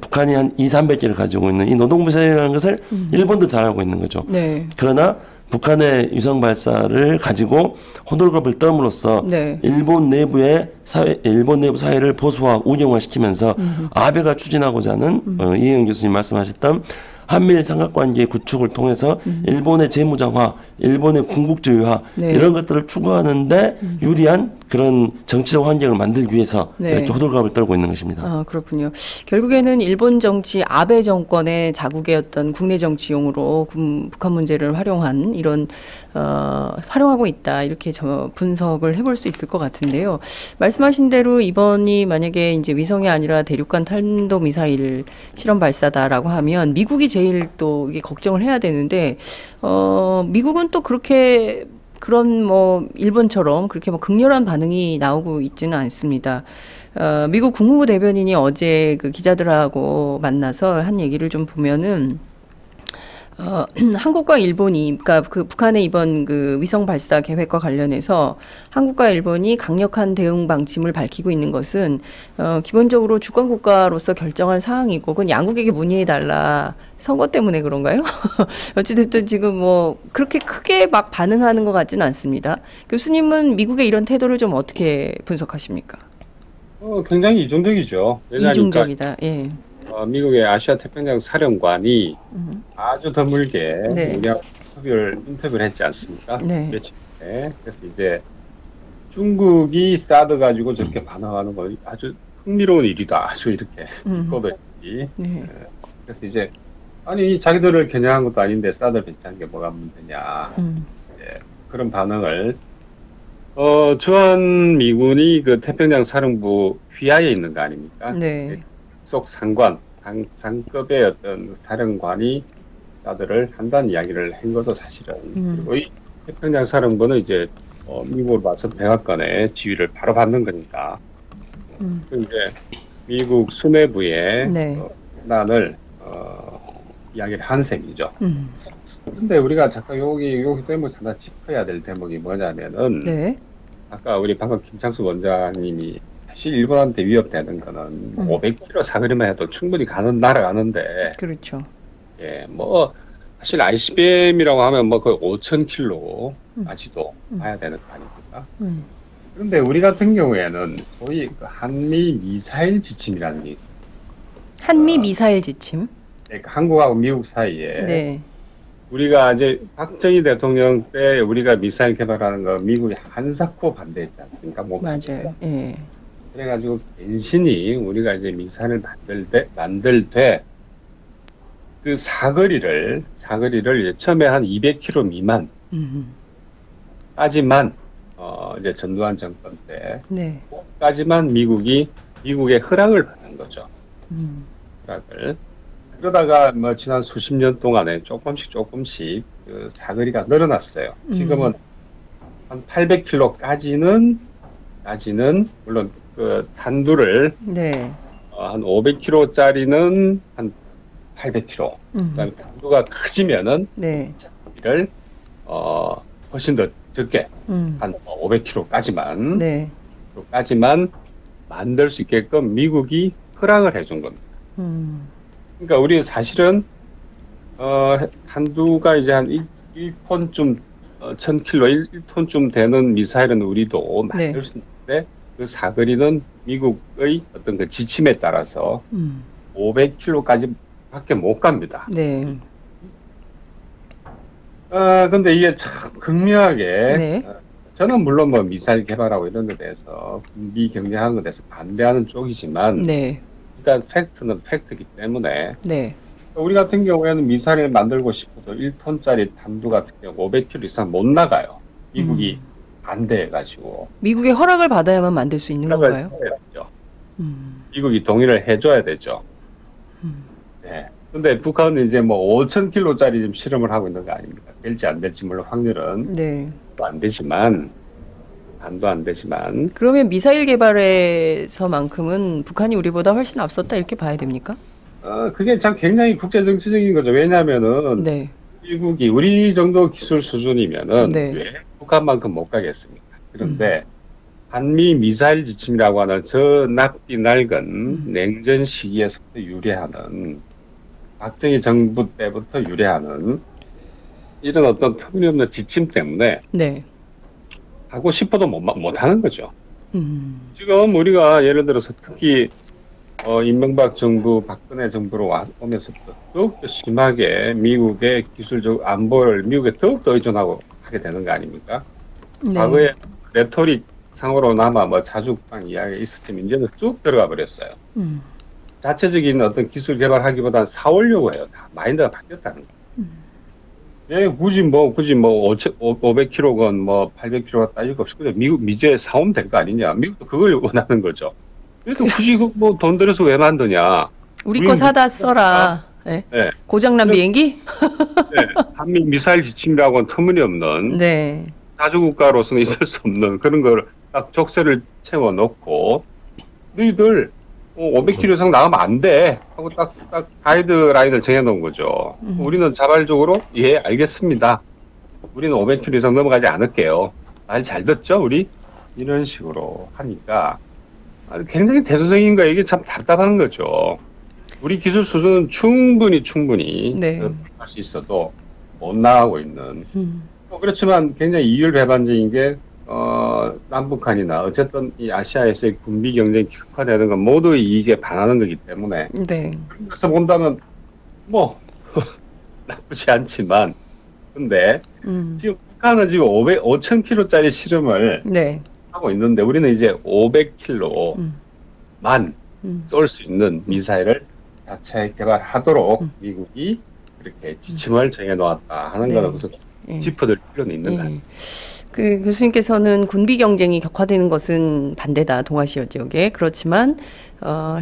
북한이 한 200~300개를 가지고 있는 이 노동 미사일이라는 것을 일본도 잘 알고 있는 거죠.
네.
그러나 북한의 위성 발사를 가지고 호들갑을 떠므로써
네.
일본 내부 사회를 보수화, 우경화시키면서 아베가 추진하고자 하는 이혜영 교수님 말씀하셨던 한미일 삼각관계 구축을 통해서 일본의 재무장화, 일본의 군국주의화
네.
이런 것들을 추구하는데 유리한 그런 정치적 환경을 만들기 위해서
네.
이렇게 호들갑을 떨고 있는 것입니다.
아, 그렇군요. 결국에는 일본 정치 아베 정권의 자국의 어떤 국내 정치용으로 북한 문제를 활용한 이런 활용하고 있다 이렇게 분석을 해볼 수 있을 것 같은데요. 말씀하신 대로 이번이 만약에 이제 위성이 아니라 대륙간 탄도 미사일 실험 발사다라고 하면 미국이 제일 또 이게 걱정을 해야 되는데 미국은 또 그렇게 그런 일본처럼 그렇게 극렬한 반응이 나오고 있지는 않습니다. 미국 국무부 대변인이 어제 그 기자들하고 만나서 한 얘기를 좀 보면은 한국과 일본이, 그러니까 그 북한의 이번 그 위성 발사 계획과 관련해서 한국과 일본이 강력한 대응 방침을 밝히고 있는 것은 기본적으로 주권 국가로서 결정할 사항이고, 그건 양국에게 문의해달라. 선거 때문에 그런가요? 어찌됐든 지금 그렇게 크게 막 반응하는 것 같지는 않습니다. 교수님은 미국의 이런 태도를 좀 어떻게 분석하십니까?
굉장히 이중적이죠.
이중적이다. 예.
미국의 아시아 태평양 사령관이 아주 드물게
네.
우리하고 인터뷰를 했지 않습니까?
네.
며칠 전에. 그래서 이제 중국이 사드 가지고 저렇게 반응하는 건 아주 흥미로운 일이다. 아주 이렇게 뻗었지.
네.
그래서 이제 아니 자기들을 겨냥한 것도 아닌데 사드 배치한 게 뭐가 문제냐. 그런 반응을 주한 미군이 그 태평양 사령부 휘하에 있는 거 아닙니까?
네.
속 상급의 어떤 사령관이 사드를 한다는 이야기를 한 것도 사실은. 그리고 이 태평양 사령부는 이제 미국으로 봐서 백악관의 지휘를 바로 받는 거니까. 이제 미국 수뇌부의
네.
난을 이야기를 한 셈이죠. 근데 우리가 잠깐 여기 대목이 하나 짚어야 될 대목이 뭐냐면은
네.
아까 우리 방금 김창수 원장님이 사실 일본한테 위협되는 거는 500km 사거리만 해도 충분히 날아가는데.
그렇죠.
예, 사실 ICBM이라고 하면 거의 5,000km까지도 봐야 되는 거 아닙니까? 그런데 우리 같은 경우에는 소위 그 한미 미사일 지침이라는 게 있어요.
한미 미사일 지침?
그러니까 한국하고 미국 사이에.
네.
우리가 이제 박정희 대통령 때 우리가 미사일 개발하는 거 미국이 한사코 반대했지 않습니까?
맞아요. 예.
그래가지고 괜시니 우리가 이제 미사일을 만들 때 그 사거리를 이제 처음에 한 200km 미만까지만 이제 전두환 정권 때
네.
까지만 미국의 허락을 받는 거죠. 허락을. 그러다가 지난 수십 년 동안에 조금씩 그 사거리가 늘어났어요. 지금은 한 800km까지는 물론 그 단두를
네.
한 500km짜리는 한 800km. 그다음에 단두가 커지면은
네.
사거리를 훨씬 더 적게 한 500km까지만
네.
까지만 만들 수 있게끔 미국이 허락을 해준 겁니다. 그러니까 우리 사실은 한두가 이제 한 1톤쯤 1000kg, 1톤쯤 되는 미사일은 우리도 만들 수 있는데 그 사거리는 미국의 어떤 그 지침에 따라서 500km까지밖에 못 갑니다.
네.
근데 이게 참 극명하게
네.
저는 물론 미사일 개발하고 이런 데 대해서 군비 경쟁하는 데 대해서 반대하는 쪽이지만
네.
일단 팩트는 팩트이기 때문에
네.
우리 같은 경우에는 미사일을 만들고 싶어도 1톤짜리 단두 같은 경우 500km 이상 못 나가요. 미국이 반대해가지고.
미국의 허락을 받아야만 만들 수 있는 건가요?
미국이 동의를 해줘야 되죠. 네. 근데 북한은 이제 뭐 5,000kg짜리 좀 실험을 하고 있는 거 아닙니까? 될지 안 될지 물론 확률은
네.
또 안 되지만 반도 안 되지만
그러면 미사일 개발에서만큼은 북한이 우리보다 훨씬 앞섰다 이렇게 봐야 됩니까?
그게 참 굉장히 국제 정치적인 거죠. 왜냐하면은
네.
미국이 우리 정도 기술 수준이면은
네.
왜 북한만큼 못 가겠습니까? 그런데 한미 미사일 지침이라고 하는 저 낯이 낡은 냉전 시기에서부터 유래하는 박정희 정부 때부터 유래하는 이런 어떤 터무니없는 지침 때문에
네.
하고 싶어도 못 하는 거죠. 지금 우리가 예를 들어서 특히 이명박 정부, 박근혜 정부로 오면서부터 더욱더 심하게 미국의 기술적 안보를 미국에 더욱더 의존하고 하게 되는 거 아닙니까?
네.
과거에 레토릭 상으로나마 뭐 자주국방 이야기 있었지만 이제는 쭉 들어가 버렸어요. 자체적인 어떤 기술 개발하기보다는 사오려고 해요. 다 마인드가 바뀌었다는 거예요. 예, 굳이 500kg건 뭐 800kg가 따질 거 없이 그냥 미주에 사오면 될 거 아니냐. 미국도 그걸 원하는 거죠. 그래도 굳이 뭐 돈 들여서 왜 만드냐.
우리 거 사다 써라. 네.
네.
고장난 비행기?
네. 한미 미사일 지침이라고는 터무니없는
네.
자주국가로서는 있을 수 없는 그런 걸 딱 족쇄를 채워놓고 너희들 500km 이상 나가면 안 돼 하고 딱 가이드라인을 정해놓은 거죠. 우리는 자발적으로 예 알겠습니다. 우리는 500km 이상 넘어가지 않을게요. 말 잘 듣죠 우리? 이런 식으로 하니까 굉장히 대수적인 거 이게 참 답답한 거죠. 우리 기술 수준은 충분히
네.
할 수 있어도 못 나가고 있는 그렇지만 굉장히 이율배반적인 게 남북한이나 어쨌든 이 아시아에서의 군비 경쟁이 격화되는 건 모두 이익에 반하는 거기 때문에
네.
그래서 본다면 뭐 나쁘지 않지만 근데 지금 북한은 지금 5,000kg짜리 실험을
네.
하고 있는데 우리는 이제 500kg만 쏠 수 있는 미사일을 자체 개발하도록 미국이 이렇게 지침을 정해놓았다 하는
네.
거는 무슨 짚어둘 필요는 있는 거 아니에요.
그 교수님께서는 군비 경쟁이 격화되는 것은 반대다 동아시아 지역에. 그렇지만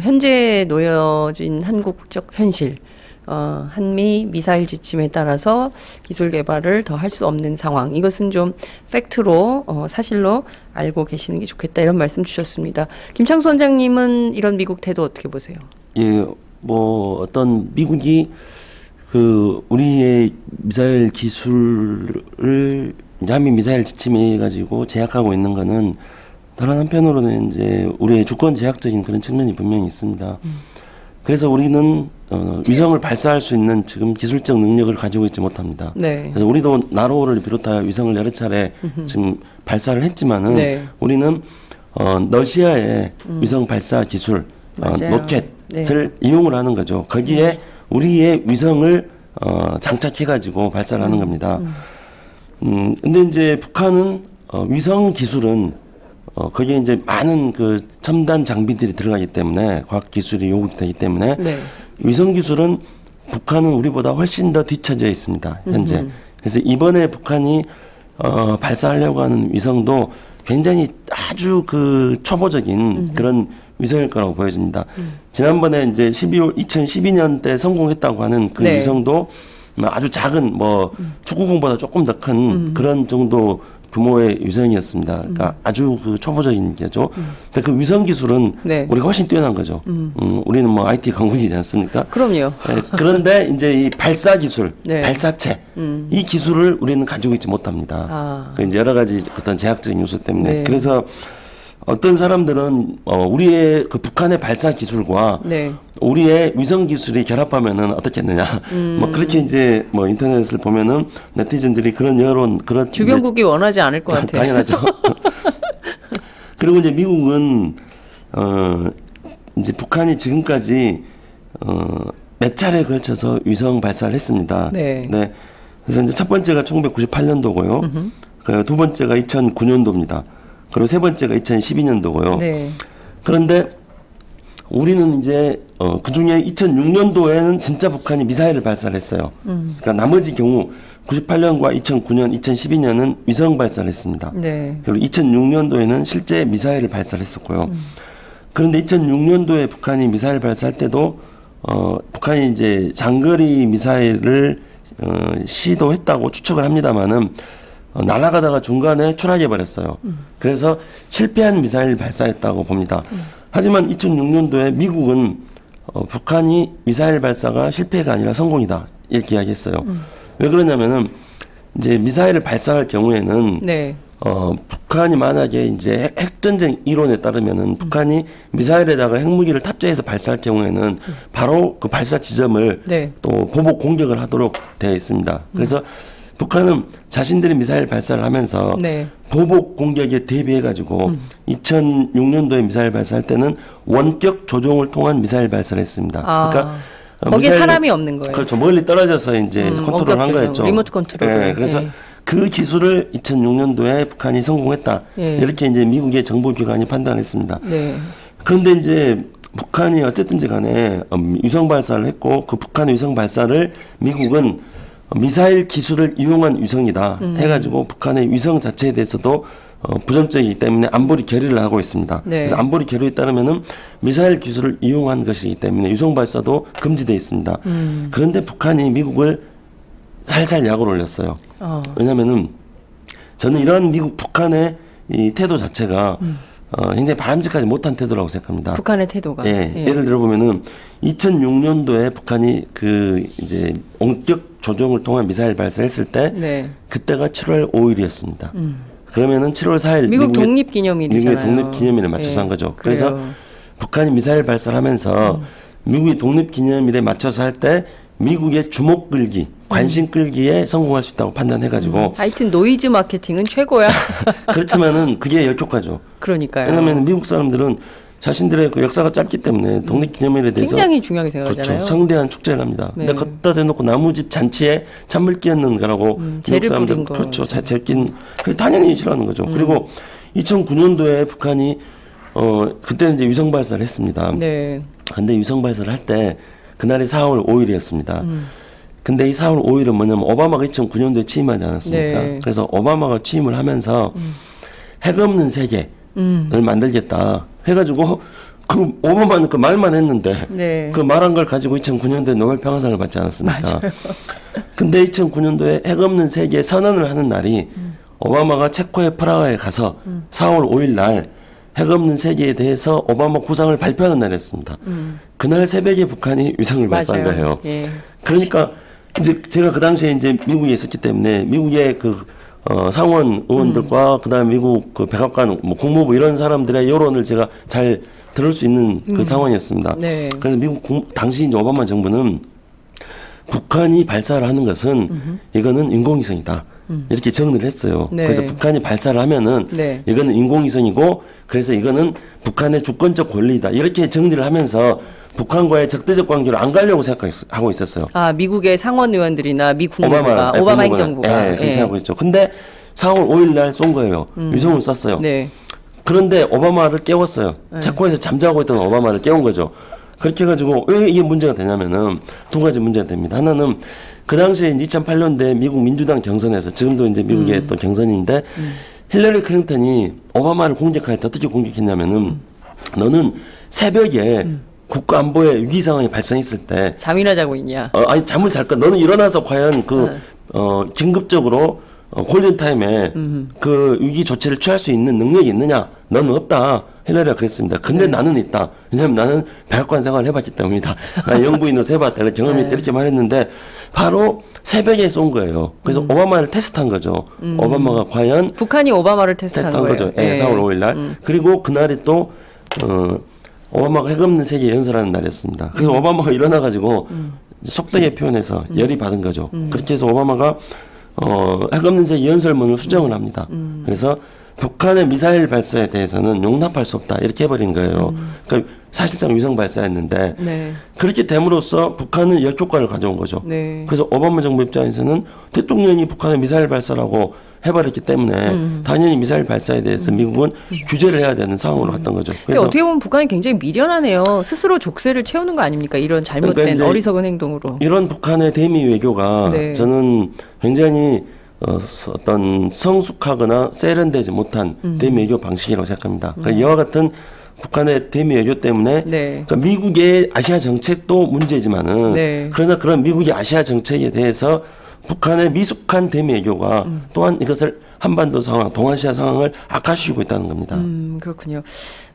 현재 놓여진 한국적 현실, 한미 미사일 지침에 따라서 기술 개발을 더 할 수 없는 상황. 이것은 좀 팩트로 사실로 알고 계시는 게 좋겠다 이런 말씀 주셨습니다. 김창수 원장님은 이런 미국 태도 어떻게 보세요?
예, 뭐 어떤 미국이 그 우리의 미사일 기술을 한미 미사일 지침에 가지고 제약하고 있는 거는 다른 한편으로는 이제 우리의 주권 제약적인 그런 측면이 분명히 있습니다. 그래서 우리는 위성을 발사할 수 있는 지금 기술적 능력을 가지고 있지 못합니다.
네.
그래서 우리도 나로를 비롯하여 위성을 여러 차례 지금 발사를 했지만은
네.
우리는 러시아의 위성 발사 기술 로켓을
네.
이용을 하는 거죠. 거기에 우리의 위성을 장착해가지고 발사를 하는 겁니다. 근데 이제 북한은 위성 기술은 거기에 이제 많은 그 첨단 장비들이 들어가기 때문에 과학 기술이 요구되기 때문에
네.
위성 기술은 북한은 우리보다 훨씬 더 뒤처져 있습니다. 현재. 그래서 이번에 북한이 발사하려고 하는 위성도 굉장히 아주 그 초보적인 그런 위성일 거라고 보여집니다. 지난번에 이제 2012년 때 성공했다고 하는 그
네.
위성도 아주 작은 뭐 축구공보다 조금 더 큰 그런 정도 규모의 위성이었습니다. 그러니까 아주 그 초보적인 게죠. 근데 그 위성 기술은
네.
우리가 훨씬 뛰어난 거죠. 우리는 뭐 IT 강국이지 않습니까?
그럼요.
네, 그런데 이제 이 발사 기술,
네.
발사체 이 기술을 우리는 가지고 있지 못합니다. 그 이제 여러 가지 어떤 제약적인 요소 때문에
네.
그래서 어떤 사람들은 우리의 그 북한의 발사 기술과
네.
우리의 위성 기술이 결합하면은 어떻겠느냐. 뭐 그렇게 이제 뭐 인터넷을 보면은 네티즌들이 그런 여론, 그런
주변국이 원하지 않을 것 같아요.
당연하죠. 그리고 이제 미국은 이제 북한이 지금까지 몇 차례에 걸쳐서 위성 발사를 했습니다.
네.
네. 그래서 이제 첫 번째가 1998년도고요. 그 두 번째가 2009년도입니다. 그리고 세 번째가 2012년도고요.
네.
그런데 우리는 이제 그 중에 2006년도에는 진짜 북한이 미사일을 발사를 했어요. 그러니까 나머지 경우 98년과 2009년, 2012년은 위성 발사를 했습니다.
네.
그리고 2006년도에는 실제 미사일을 발사를 했었고요. 그런데 2006년도에 북한이 미사일 발사할 때도 북한이 이제 장거리 미사일을 시도했다고 추측을 합니다만은 날아가다가 중간에 추락해 버렸어요. 그래서 실패한 미사일 발사했다고 봅니다. 하지만 2006년도에 미국은 북한이 미사일 발사가 실패가 아니라 성공이다 이렇게 이야기했어요. 왜 그러냐면은 이제 미사일을 발사할 경우에는
네.
북한이 만약에 이제 핵전쟁 이론에 따르면은 북한이 미사일에다가 핵무기를 탑재해서 발사할 경우에는 바로 그 발사 지점을
네. 또
보복 공격을 하도록 되어 있습니다. 그래서 북한은 자신들이 미사일 발사를 하면서
네.
보복 공격에 대비해 가지고 2006년도에 미사일 발사할 때는 원격 조종을 통한 미사일 발사를 했습니다. 그러니까
거기에 사람이 없는 거예요.
그렇죠. 멀리 떨어져서 이제 컨트롤한 거였죠.
리모트 컨트롤.
네, 그래서 그 기술을 2006년도에 북한이 성공했다. 이렇게 이제 미국의 정보기관이 판단했습니다.
네.
그런데 이제 북한이 어쨌든지 간에 위성 발사를 했고 그 북한의 위성 발사를 미국은 미사일 기술을 이용한 위성이다 해가지고 북한의 위성 자체에 대해서도 부정적이기 때문에 안보리 결의를 하고 있습니다.
네.
그래서 안보리 결의에 따르면은 미사일 기술을 이용한 것이기 때문에 위성 발사도 금지되어 있습니다. 그런데 북한이 미국을 살살 약을 올렸어요. 왜냐면은 저는 이런 미국 북한의 이 태도 자체가 굉장히 바람직하지 못한 태도라고 생각합니다.
북한의 태도가.
예. 예를 들어 보면은 2006년도에 북한이 그 이제 원격 조종을 통한 미사일 발사했을 때
네.
그때가 7월 5일이었습니다. 그러면은 7월 4일
미국 독립기념일이잖아요.
미국의 독립기념일에 맞춰서 한 거죠. 그래서
그래요.
북한이 미사일 발사를 하면서 미국이 독립기념일에 맞춰서 할 때 미국의 주목 끌기, 관심 끌기에 성공할 수 있다고 판단해가지고
하여튼 노이즈 마케팅은 최고야.
그렇지만은 그게 역효과죠.
그러니까요.
왜냐하면 미국 사람들은 자신들의 그 역사가 짧기 때문에 독립기념일에 대해서
굉장히 중요하게 생각하잖아요.
그렇죠. 성대한 축제를 합니다.
네.
근데 갖다 대놓고 나무집 잔치에 찬물 끼얹는 거라고 미국
재를
사람들
뿌린 거.
그렇죠. 제낀 당연히 싫어하는 거죠. 그리고 2009년도에 북한이 그때는 이제 위성 발사를 했습니다.
네.
근데 위성 발사를 할 때 그날이 4월 5일이었습니다. 근데 이 4월 5일은 뭐냐면 오바마가 2009년도에 취임하지 않았습니까?
네.
그래서 오바마가 취임을 하면서 핵 없는 세계를 만들겠다 해가지고 그 오바마는 그 말만 했는데
네.
그 말한 걸 가지고 2009년도에 노벨 평화상을 받지 않았습니까?
맞아요.
근데 2009년도에 핵 없는 세계 선언을 하는 날이 오바마가 체코의 프라하에 가서 4월 5일 날 핵 없는 세계에 대해서 오바마 구상을 발표하는 날이었습니다. 그날 새벽에 북한이 위성을 발사한
맞아요.
거예요.
예.
그러니까 이제 제가 그 당시에 이제 미국에 있었기 때문에 미국의 그 상원 의원들과 그다음에 미국 그 백악관 뭐 국무부 이런 사람들의 여론을 제가 잘 들을 수 있는 그 상황이었습니다.
네.
그래서 미국 당시 이제 오바마 정부는 북한이 발사를 하는 것은 이거는 인공위성이다. 이렇게 정리를 했어요.
네.
그래서 북한이 발사를 하면은
네.
이거는 인공위성이고 그래서 이거는 북한의 주권적 권리이다. 이렇게 정리를 하면서 북한과의 적대적 관계로 안 가려고 생각하고 있었어요.
아, 미국의 상원 의원들이나 미 국무부가 오바마 행정부가.
예, 그렇게 생각하고 있죠. 근데 4월 5일 날 쏜 거예요. 위성을 쐈어요.
네.
그런데 오바마를 깨웠어요. 체코에서 잠자고 있던 오바마를 깨운 거죠. 그렇게 해가지고 왜 이게 문제가 되냐면은 두 가지 문제가 됩니다. 하나는 그 당시에 2008년대 미국 민주당 경선에서 지금도 이제 미국의 또 경선인데 힐러리 클린턴이 오바마를 공격할 때 어떻게 공격했냐면은 너는 새벽에 국가 안보의 위기 상황이 발생했을 때
잠이나 자고 있냐?
아니 잠을 잘 거. 너는 일어나서 과연 그 긴급적으로 골든타임에 그 위기 조치를 취할 수 있는 능력이 있느냐? 너는 없다. 힐러리가 그랬습니다. 근데
네.
나는 있다. 왜냐면 나는 백악관 생활을 해봤기 때문이다. 난 영부인으로서 해봤다. 경험이 있다. 이렇게 말했는데 바로 새벽에 쏜 거예요. 그래서 오바마를 테스트한 거죠. 오바마가 과연
북한이 오바마를 테스트한 거예요.
거죠. 예, 4월 5일 날. 그리고 그날이 또 오바마가 핵 없는 세계 연설하는 날이었습니다. 그래서 오바마가 일어나가지고 속되게 표현해서 열이 받은 거죠. 그렇게 해서 오바마가 핵 없는 세계 연설문을 수정을 합니다. 그래서 북한의 미사일 발사에 대해서는 용납할 수 없다 이렇게 해버린 거예요. 그러니까 사실상 위성 발사했는데
네.
그렇게 됨으로써 북한은 역효과를 가져온 거죠.
네.
그래서 오바마 정부 입장에서는 대통령이 북한의 미사일 발사라고 해버렸기 때문에 당연히 미사일 발사에 대해서 미국은 규제를 해야 되는 상황으로 갔던 거죠.
그래서 어떻게 보면 북한이 굉장히 미련하네요. 스스로 족쇄를 채우는 거 아닙니까? 이런 잘못된
그러니까
어리석은 행동으로.
이런 북한의 대미 외교가
네.
저는 굉장히 어떤 성숙하거나 세련되지 못한 대미 외교 방식이라고 생각합니다. 그러니까 이와 같은 북한의 대미 외교 때문에
네.
그러니까 미국의 아시아 정책도 문제지만은
네.
그러나 그런 미국의 아시아 정책에 대해서 북한의 미숙한 대미 외교가 또한 이것을 한반도 상황, 동아시아 상황을 악화시키고 있다는 겁니다.
그렇군요.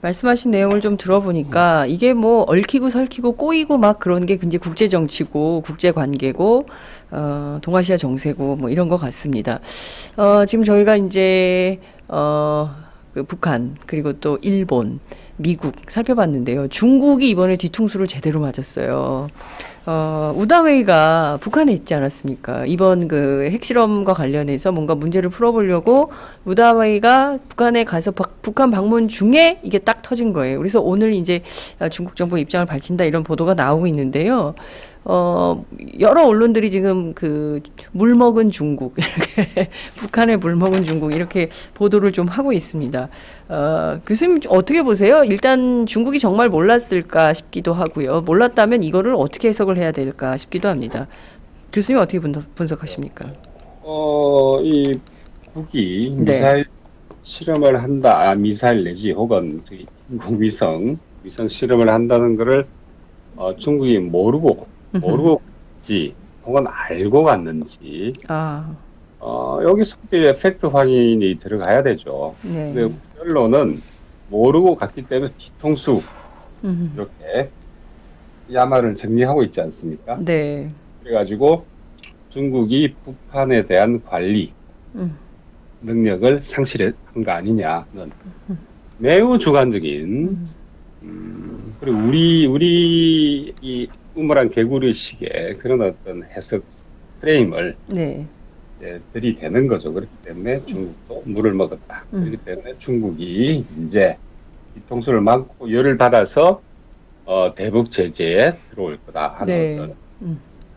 말씀하신 내용을 좀 들어보니까 이게 뭐 얽히고 설키고 꼬이고 막 그런 게 이제 국제 정치고 국제 관계고 동아시아 정세고 뭐 이런 것 같습니다. 지금 저희가 이제 그 북한 그리고 또 일본, 미국 살펴봤는데요. 중국이 이번에 뒤통수를 제대로 맞았어요. 우다웨이가 북한에 있지 않았습니까? 이번 그 핵실험과 관련해서 뭔가 문제를 풀어보려고 우다웨이가 북한에 가서 북한 방문 중에 이게 딱 터진 거예요. 그래서 오늘 이제 중국 정부 입장을 밝힌다 이런 보도가 나오고 있는데요. 여러 언론들이 지금 그 물먹은 중국, 이렇게 북한의 물먹은 중국 이렇게 보도를 좀 하고 있습니다. 교수님 어떻게 보세요? 일단 중국이 정말 몰랐을까 싶기도 하고요. 몰랐다면 이거를 어떻게 해석을 해야 될까 싶기도 합니다. 교수님 어떻게 분석하십니까?
이 북이
네.
미사일 실험을 한다, 미사일 내지 혹은 인공위성 실험을 한다는 거를 중국이 모르고 갔지, 혹은 알고 갔는지, 여기서 이제 팩트 확인이 들어가야 되죠.
네.
근데 언론은 모르고 갔기 때문에 뒤통수, 이렇게 야마를 정리하고 있지 않습니까?
네.
그래가지고 중국이 북한에 대한 관리 능력을 상실한 거 아니냐는 매우 주관적인, 그리고 우리 이 우물한 개구리식의 그런 어떤 해석 프레임을
네.
들이대는 거죠. 그렇기 때문에 중국도 물을 먹었다. 그렇기 때문에 중국이 이제 뒤통수를 맞고 열을 받아서 대북 제재에 들어올 거다 하는
네.
어떤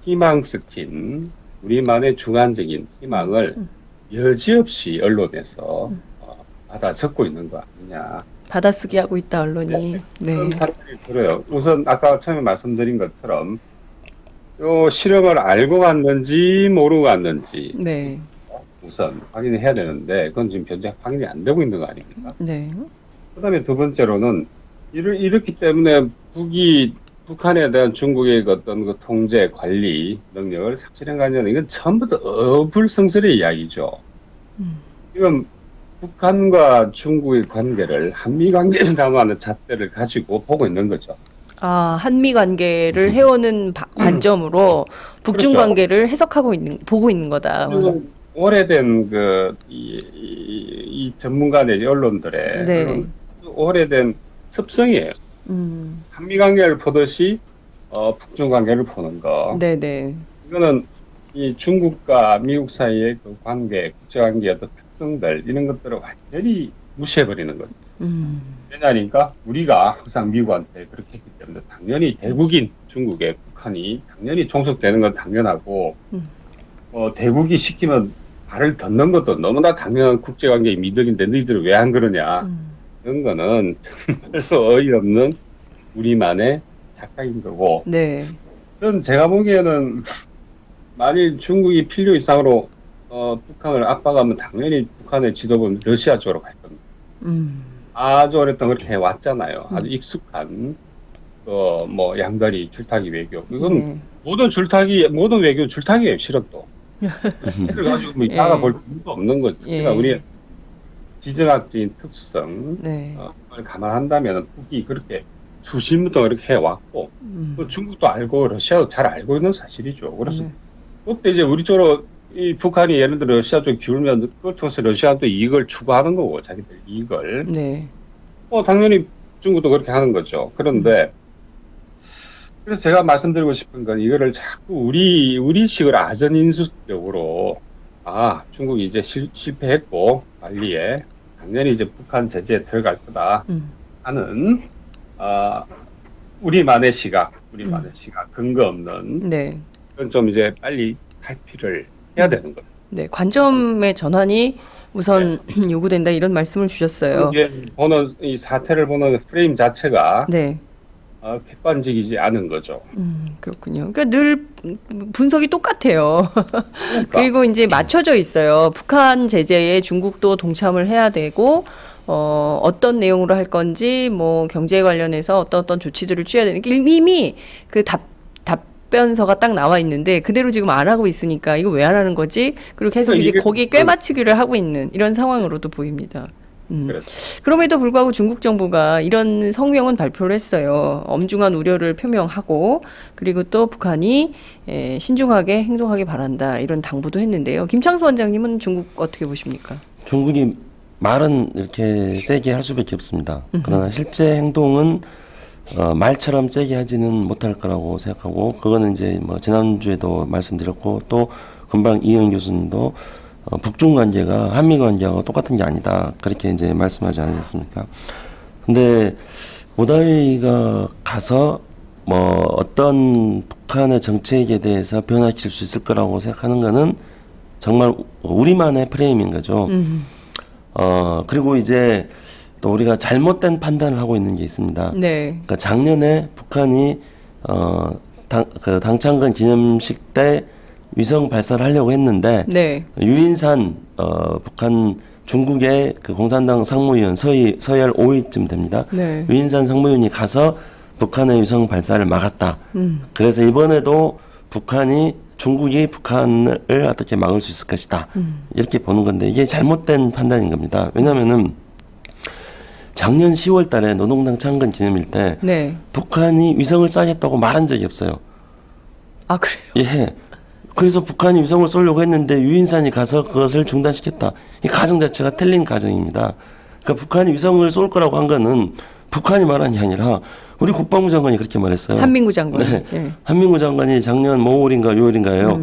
희망 스킨, 우리만의 주관적인 희망을 여지없이 언론에서 받아 적고 있는 거 아니냐.
받아쓰기 하고 있다 언론이. 네.
그런 사람들이 들어요. 우선 아까 처음에 말씀드린 것처럼 요 실험을 알고 갔는지 모르고 갔는지
네.
우선 확인을 해야 되는데 그건 지금 현재 확인이 안 되고 있는 거 아닙니까?
네.
그다음에 두 번째로는 이렇기 때문에 북한에 대한 중국의 어떤 그 통제 관리 능력을 삭제한 거 아니냐, 이건 전부 다 어불성설의 이야기죠. 지금 북한과 중국의 관계를 한미 관계라고 하는 잣대를 가지고 보고 있는 거죠.
한미 관계를 해오는 관점으로 북중
그렇죠.
관계를 보고 있는 거다.
오래된 이 전문가 내지 언론들의
네.
오래된 습성이에요. 한미 관계를 보듯이 북중 관계를 보는 거.
네네.
이거는 이 중국과 미국 사이의 그 관계, 국제 관계의 어떤 특성들 이런 것들을 완전히 무시해버리는 거죠. 왜냐하니까 우리가 항상 미국한테 그렇게 했기 때문에 당연히 대국인 중국에 북한이 당연히 종속되는 건 당연하고 대국이 시키면 발을 걷는 것도 너무나 당연한 국제관계의 미덕인데 너희들은 왜 안 그러냐. 이런 거는 정말로 어이없는 우리만의 착각인 거고.
네.
저는 제가 보기에는 만일 중국이 필요 이상으로 북한을 압박하면 당연히 북한의 지도부는 러시아 쪽으로 갈 겁니다. 아주 오랫동안 그렇게 해왔잖아요. 아주 익숙한 뭐 양다리 줄타기 외교. 이건 모든 외교 줄타기예요. 실업도. 그걸 가지고 뭐 따라볼 필요가 없는 거죠. 그러니까 우리 지정학적인 특성 을 감안한다면 북이 그렇게 수십 년 동안 이렇게 해왔고 또 중국도 알고 러시아도 잘 알고 있는 사실이죠. 그래서 그때 이제 우리 쪽으로 이 북한이 예를 들어 러시아 쪽 기울면 그걸 통해서 러시아도 이익을 추구하는 거고 자기들 이익을.
네.
당연히 중국도 그렇게 하는 거죠. 그런데 그래서 제가 말씀드리고 싶은 건 이거를 자꾸 우리식으로 아전인수적으로 중국이 이제 실패했고 관리에 당연히 이제 북한 제재에 들어갈 거다 하는 우리만의 시각 근거 없는 그건 좀 이제 빨리 탈피를 해야 되는 거예요.
네, 관점의 전환이 우선 요구된다 이런 말씀을 주셨어요.
이게 보는 이 사태를 보는 프레임 자체가 객관적이지 않은 거죠.
그렇군요. 그러니까 늘 분석이 똑같아요. 그리고 이제 맞춰져 있어요. 북한 제재에 중국도 동참을 해야 되고 어떤 내용으로 할 건지 뭐 경제 관련해서 어떤 조치들을 취해야 되는 게 이미 그 답변서가 딱 나와 있는데 그대로 지금 안 하고 있으니까 이거 왜 안 하는 거지? 그리고 계속 이제 거기에 꿰맞추기를 하고 있는 이런 상황으로도 보입니다. 그럼에도 불구하고 중국 정부가 이런 성명은 발표를 했어요. 엄중한 우려를 표명하고 그리고 또 북한이 신중하게 행동하기 바란다 이런 당부도 했는데요. 김창수 원장님은 중국 어떻게 보십니까?
중국이 말은 이렇게 세게 할 수밖에 없습니다. 그러나 실제 행동은 말처럼 세게 하지는 못할 거라고 생각하고 그거는 이제 뭐 지난주에도 말씀드렸고 또 금방 이영 교수님도 북중 관계가 한미 관계하고 똑같은 게 아니다. 그렇게 이제 말씀하지 않으셨습니까? 근데 오다이가 가서 뭐 어떤 북한의 정책에 대해서 변화시킬 수 있을 거라고 생각하는 거는 정말 우리만의 프레임인 거죠. 그리고 이제 또 우리가 잘못된 판단을 하고 있는 게 있습니다.
네.
그러니까 작년에 북한이 그 당창건 기념식 때 위성 발사를 하려고 했는데
네.
유인산 북한 중국의 그 공산당 상무위원 서열 5위쯤 됩니다.
네.
유인산 상무위원이 가서 북한의 위성 발사를 막았다. 그래서 이번에도 중국이 북한을 어떻게 막을 수 있을 것이다. 이렇게 보는 건데 이게 잘못된 판단인 겁니다. 왜냐하면은 작년 10월 달에 노동당 창건 기념일 때
네.
북한이 위성을 쏴겠다고 말한 적이 없어요.
아, 그래요?
예. 그래서 북한이 위성을 쏘려고 했는데 유인산이 가서 그것을 중단시켰다. 이 가정 자체가 틀린 가정입니다. 그러니까 북한이 위성을 쏠 거라고 한 거는 북한이 말한 게 아니라 우리 국방부 장관이 그렇게 말했어요.
한민구 장관.
네.
네.
한민구 장관이 작년 5월인가 6월인가요.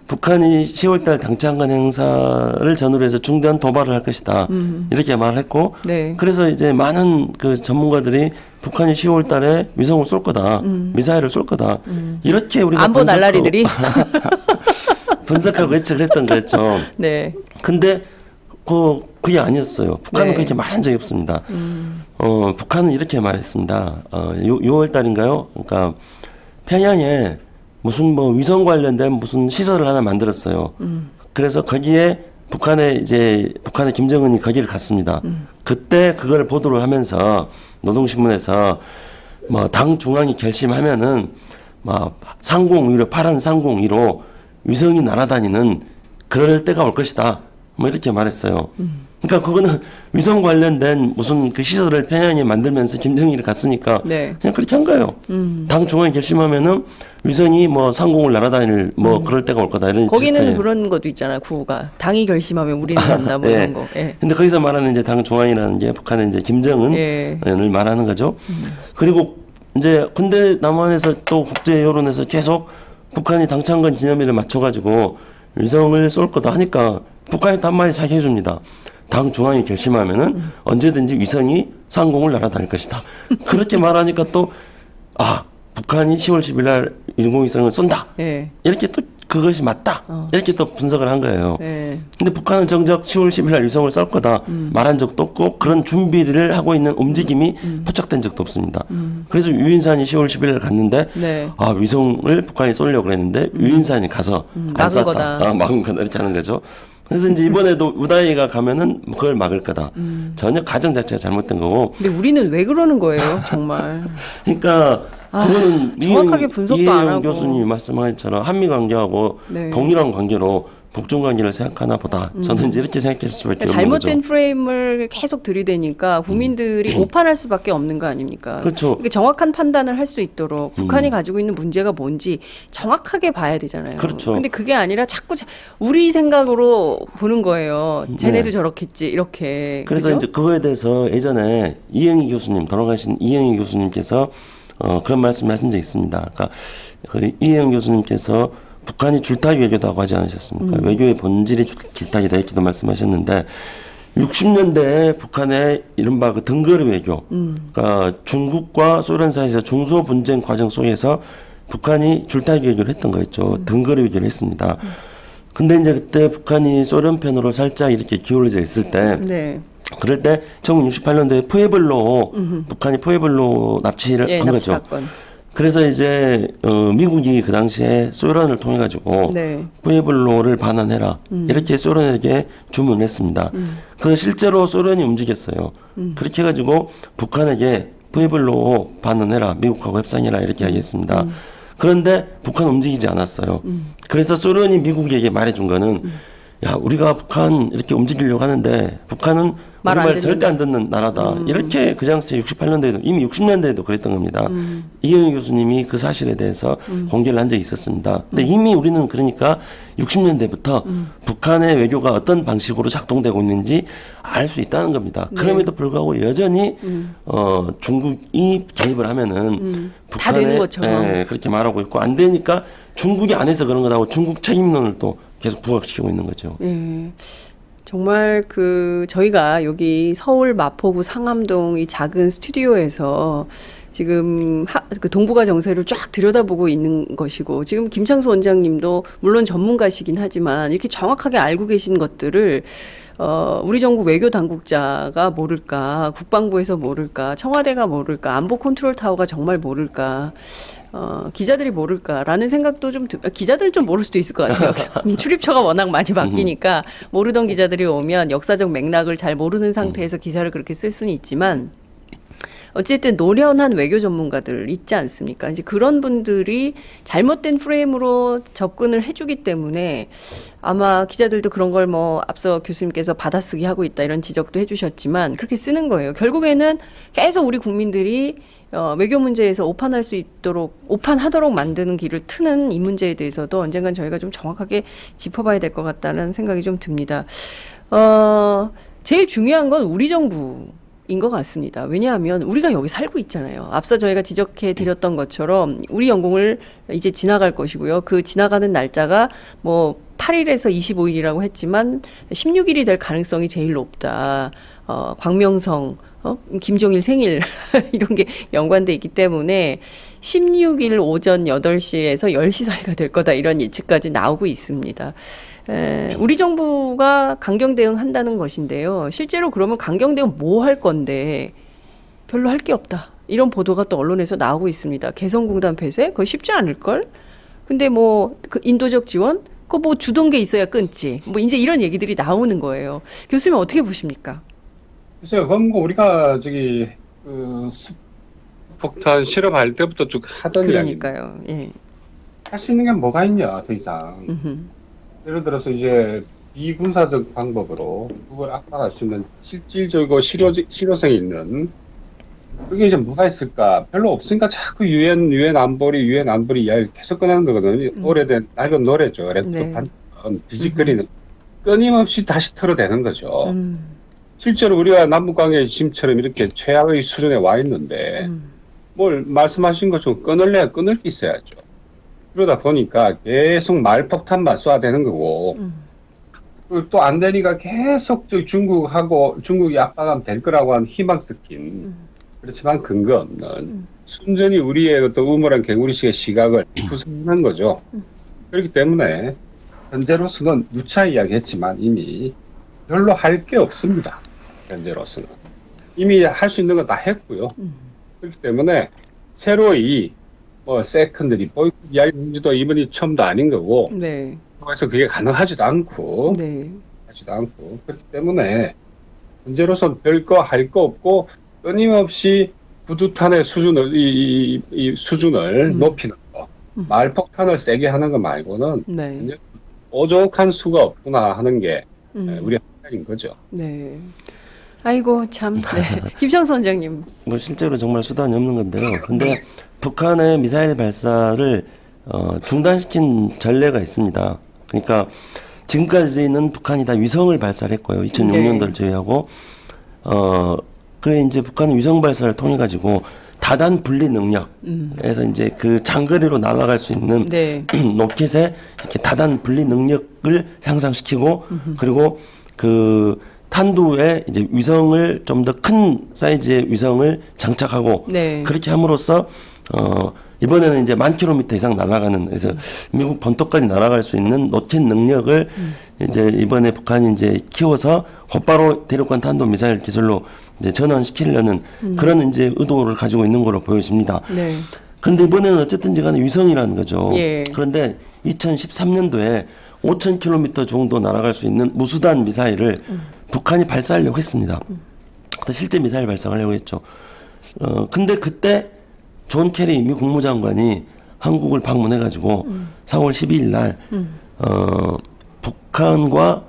북한이 10월달 당창건 행사를 전후로 해서 중대한 도발을 할 것이다. 이렇게 말을 했고
네.
그래서 이제 많은 그 전문가들이 북한이 10월달에 위성을 쏠 거다. 미사일을 쏠 거다. 이렇게 우리가
안보 날라리들이
분석하고 예측을 했던 거였죠.
네.
근데 그게 아니었어요. 북한은
네.
그렇게 말한 적이 없습니다. 북한은 이렇게 말했습니다. 6월 달인가요? 그러니까 평양에 무슨 뭐 위성 관련된 무슨 시설을 하나 만들었어요. 그래서 거기에 북한의 김정은이 거기를 갔습니다. 그때 그걸 보도를 하면서 노동신문에서 뭐 당 중앙이 결심하면은 막 상공위로 파란 상공위로 위성이 날아다니는 그럴 때가 올 것이다. 뭐 이렇게 말했어요. 그러니까 그거는 위성 관련된 무슨 그 시설을 평양에 만들면서 김정일이 갔으니까
네.
그냥 그렇게 한 거예요. 당 중앙이 결심하면은 위성이 뭐 상공을 날아다닐 뭐 그럴 때가 올 거다 이런.
거기는
비슷해요.
그런 것도 있잖아요. 구호가 당이 결심하면 우리는 간다 뭐 이런 거. 예.
근데 거기서 말하는 이제 당 중앙이라는 게 북한의 이제 김정은을
예.
말하는 거죠. 그리고 이제 근데 남한에서 또 국제 여론에서 계속 북한이 당창건 기념일에 맞춰가지고 위성을 쏠 거다 하니까 북한이 또 한마디 자기 해줍니다. 당 중앙이 결심하면은 언제든지 위성이 상공을 날아다닐 것이다. 그렇게 말하니까 또 북한이 10월 10일 날 인공위성을 쏜다.
예.
이렇게 또 그것이 맞다. 이렇게 또 분석을 한 거예요.
예.
근데 북한은 정작 10월 10일 날 위성을 쏠 거다 말한 적도 없고 그런 준비를 하고 있는 움직임이 포착된 적도 없습니다. 그래서 유인산이 10월 10일 날 갔는데
네.
위성을 북한이 쏘려고 그랬는데 유인산이 가서 안
막은
쐈다.
거다.
막은 거다 이렇게 하는 거죠. 그래서 이제 이번에도 우다이가 가면은 그걸 막을 거다. 전혀 가정 자체가 잘못된 거고.
근데 우리는 왜 그러는 거예요, 정말?
그러니까 그거는
정확하게 분석도 안
이혜영
하고.
교수님이 말씀하신 것처럼 한미 관계하고
네.
동일한 관계로 북중 관계를 생각하나 보다. 저는 이제 이렇게 생각할 수밖에 없는
잘못된
거죠.
프레임을 계속 들이대니까 국민들이 오판할 수밖에 없는 거 아닙니까?
그렇죠.
그러니까 정확한 판단을 할 수 있도록 북한이 가지고 있는 문제가 뭔지 정확하게 봐야 되잖아요.
그렇죠.
근데 그게 아니라 자꾸 우리 생각으로 보는 거예요. 쟤네도
네.
저렇겠지 이렇게.
그래서
그죠?
이제 그거에 대해서 예전에 이영희 교수님, 돌아가신 이영희 교수님께서 그런 말씀을 하신 적이 있습니다. 그러니까 그 이영희 교수님께서 북한이 줄타기 외교다고 하지 않으셨습니까? 외교의 본질이 줄타기다 이렇게도 말씀하셨는데 60년대에 북한의 이른바 그 등거리 외교, 그러니까 중국과 소련 사이에서 중소 분쟁 과정 속에서 북한이 줄타기 외교를 했던 거였죠. 등거리 외교를 했습니다. 근데 이제 그때 북한이 소련 편으로 살짝 이렇게 기울어져 있을 때,
네.
그럴 때 1968년도에 북한이 포에블로 납치를
예,
한
납치
거죠.
사건.
그래서 이제 미국이 그 당시에 소련을 통해 가지고
네.
푸에블로를 반환해라 이렇게 소련에게 주문했습니다. 그 실제로 소련이 움직였어요. 그렇게 해가지고 북한에게 푸에블로 반환해라, 미국하고 협상해라 이렇게 이야기했습니다. 그런데 북한은 움직이지 않았어요. 그래서 소련이 미국에게 말해준 거는 야, 우리가 북한 이렇게 움직이려고 하는데 북한은 우리 말 절대 안 듣는 나라다. 이렇게 그 당시에 68년대에도 이미 60년대에도 그랬던 겁니다. 이경희 교수님이 그 사실에 대해서 공개를 한 적이 있었습니다. 근데 이미 우리는 그러니까 60년대부터 북한의 외교가 어떤 방식으로 작동되고 있는지 알 수 있다는 겁니다. 네. 그럼에도 불구하고 여전히 중국이 개입을 하면은
다 되는 것처럼
그렇게 말하고 있고 안 되니까 중국이 안 해서 그런 거라고 중국 책임론을 또 계속 부각시키고 있는 거죠.
정말 저희가 여기 서울 마포구 상암동 이 작은 스튜디오에서 지금 그 동북아 정세를 쫙 들여다보고 있는 것이고 지금 김창수 원장님도 물론 전문가시긴 하지만 이렇게 정확하게 알고 계신 것들을 우리 정부 외교 당국자가 모를까, 국방부에서 모를까, 청와대가 모를까, 안보 컨트롤 타워가 정말 모를까, 기자들이 모를까라는 생각도 기자들 좀 모를 수도 있을 것 같아요. 출입처가 워낙 많이 바뀌니까 모르던 기자들이 오면 역사적 맥락을 잘 모르는 상태에서 기사를 그렇게 쓸 수는 있지만 어쨌든 노련한 외교 전문가들 있지 않습니까? 이제 그런 분들이 잘못된 프레임으로 접근을 해주기 때문에 아마 기자들도 그런 걸 앞서 교수님께서 받아쓰기 하고 있다 이런 지적도 해주셨지만 그렇게 쓰는 거예요. 결국에는 계속 우리 국민들이 외교 문제에서 오판하도록 만드는 길을 트는 이 문제에 대해서도 언젠간 저희가 좀 정확하게 짚어봐야 될 것 같다는 생각이 좀 듭니다. 제일 중요한 건 우리 정부인 것 같습니다. 왜냐하면 우리가 여기 살고 있잖아요. 앞서 저희가 지적해 드렸던 것처럼 우리 영공을 이제 지나갈 것이고요. 그 지나가는 날짜가 8일에서 25일이라고 했지만 16일이 될 가능성이 제일 높다. 광명성, 김정일 생일 이런 게 연관돼 있기 때문에 16일 오전 8시에서 10시 사이가 될 거다 이런 예측까지 나오고 있습니다. 우리 정부가 강경 대응한다는 것인데요. 실제로 그러면 강경 대응 뭐 할 건데 별로 할 게 없다. 이런 보도가 또 언론에서 나오고 있습니다. 개성공단 폐쇄? 그거 쉽지 않을걸? 근데 그 인도적 지원? 그거 주던 게 있어야 끊지. 이제 이런 얘기들이 나오는 거예요. 교수님 어떻게 보십니까?
글쎄요, 그건 우리가 폭탄 실험할 때부터 쭉 하던
그러니까요. 예.
할 수 있는 게 뭐가 있냐, 더 이상. 예를 들어서 이제 비군사적 방법으로 그걸 압박할 수 있는 실질적이고 실효성이 있는 그게 이제 뭐가 있을까? 별로 없으니까 자꾸 유엔 안보리 이야기를 계속 꺼내는 거거든요. 오래된 낡은 노래죠. 그래서 네. 뒤집거리는 끊임없이 다시 털어대는 거죠. 실제로 우리가 남북관계 지금처럼 이렇게 최악의 수준에 와 있는데 뭘 말씀하신 것처럼 끊을 게 있어야죠. 그러다 보니까 계속 말폭탄만 쏴대는 거고 또 안 되니까 계속 중국이 압박하면 될 거라고 하는 희망 섞인 그렇지만 근거 없는 순전히 우리의 어떤 우물한 개구리식의 시각을 구성하는 거죠. 그렇기 때문에 현재로서는 누차 이야기했지만 이미 별로 할 게 없습니다. 현재로서는 이미 할 수 있는 거 다 했고요. 그렇기 때문에 새로이 세컨드리 보이콧 이야기도 이번이 처음도 아닌 거고,
네.
그래서 그게 가능하지도 않고,
네.
그렇기 때문에 현재로서는 별거 할 거 없고 끊임없이 구두탄의 수준을 이 수준을 높이는 거, 말폭탄을 세게 하는 거 말고는
네.
오죽한 수가 없구나 하는 게 우리 생각인 거죠.
네. 아이고 참. 네. 김창수 원장님.
실제로 정말 수단이 없는 건데요. 근데 북한의 미사일 발사를 중단시킨 전례가 있습니다. 그러니까 지금까지는 북한이 다 위성을 발사를 했고요. 2006년도를 제외하고 그래 이제 북한은 위성 발사를 통해 가지고 다단 분리 능력에서 이제 그 장거리로 날아갈 수 있는
네.
로켓의 이렇게 다단 분리 능력을 향상시키고 그리고 그 탄두에 이제 위성을 좀 더 큰 사이즈의 위성을 장착하고
네.
그렇게 함으로써 이번에는 이제 10,000km 이상 날아가는 그래서 미국 본토까지 날아갈 수 있는 로켓 능력을 이제 이번에 북한이 이제 키워서 곧바로 대륙간 탄도 미사일 기술로 이제 전환시키려는 그런 이제 의도를 가지고 있는 걸로 보여집니다.
네.
그런데 이번에는 어쨌든지 간에 위성이라는 거죠.
예.
그런데 2013년도에 5,000km 정도 날아갈 수 있는 무수단 미사일을 북한이 발사하려고 했습니다. 실제 미사일 발사하려고 했죠. 근데 그때 존 케리 미 국무장관이 한국을 방문해가지고 4월 12일 날 북한과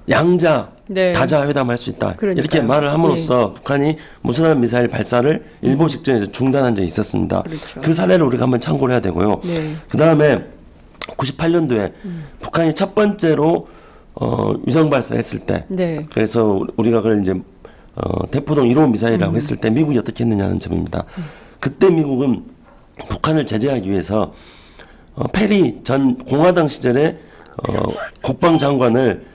양자
네.
다자 회담할 수 있다.
그러니까요.
이렇게 말을 함으로써 북한이 무수단 미사일 발사를 일보 직전에서 중단한 적이 있었습니다.
그렇죠.
그 사례를 우리가 한번 참고를 해야 되고요.
네.
그 다음에 98년도에 북한이 첫 번째로 위성 발사했을 때,
네.
그래서 우리가 그걸 이제 대포동 1호 미사일이라고 했을 때 미국이 어떻게 했느냐는 점입니다. 그때 미국은 북한을 제재하기 위해서 페리 전 공화당 시절에 국방장관을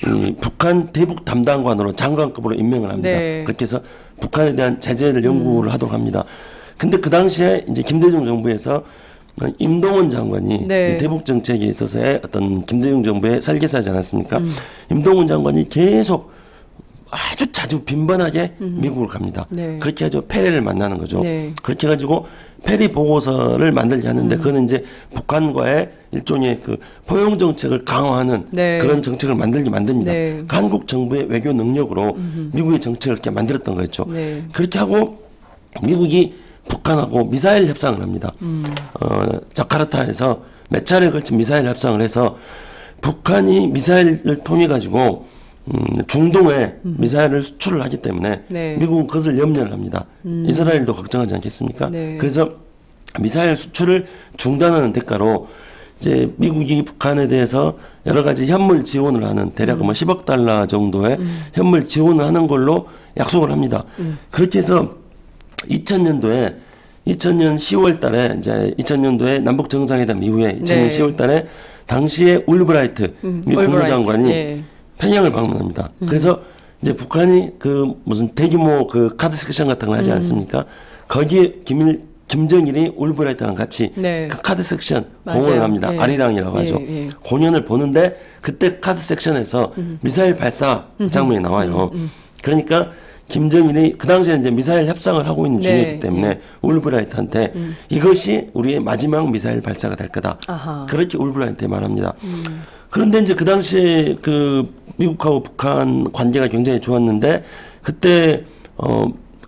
이 북한 대북 담당관으로 장관급으로 임명을 합니다.
네.
그렇게 해서 북한에 대한 제재를 연구를 하도록 합니다. 근데 그 당시에 이제 김대중 정부에서 임동원 장관이
네.
대북 정책에 있어서의 어떤 김대중 정부의 설계사지 않았습니까? 임동원 장관이 계속 아주 자주 빈번하게 미국을 갑니다.
네.
그렇게 해서 페리를 만나는 거죠.
네.
그렇게 해가지고 페리 보고서를 만들게 하는데 그거는 이제 북한과의 일종의 그 포용 정책을 강화하는
네.
그런 정책을 만듭니다.
네.
한국 정부의 외교 능력으로 미국의 정책을 이렇게 만들었던 거였죠.
네.
그렇게 하고 미국이 북한하고 미사일 협상을 합니다. 자카르타에서 몇 차례에 걸친 미사일 협상을 해서 북한이 미사일을 통해 가지고 중동에 미사일을 수출을 하기 때문에
네.
미국은 그것을 염려를 합니다. 이스라엘도 걱정하지 않겠습니까?
네.
그래서 미사일 수출을 중단하는 대가로 이제 미국이 북한에 대해서 여러 가지 현물 지원을 하는 대략 뭐 10억 달러 정도의 현물 지원을 하는 걸로 약속을 합니다. 그렇게 해서 2000년 10월 달에 이제 2000년도에 남북 정상회담 이후에 2000년
네.
10월 달에 당시에 울브라이트 미 국무장관이
예.
평양을 방문합니다. 그래서 이제 북한이 그 무슨 대규모 그 카드 섹션 같은 걸 하지 않습니까? 거기에 김정일이 울브라이트랑 같이
네.
그 카드 섹션
맞아요.
공연을 합니다.
예.
아리랑이라고 하죠.
예, 예.
공연을 보는데 그때 카드 섹션에서 미사일 발사 장면이 나와요. 그러니까 김정일이 그 당시에 이제 미사일 협상을 하고 있는
네.
중이기 때문에 울브라이트한테 이것이 우리의 마지막 미사일 발사가 될 거다.
아하.
그렇게 울브라이트에 말합니다. 그런데 이제 그 당시에 그 미국하고 북한 관계가 굉장히 좋았는데 그때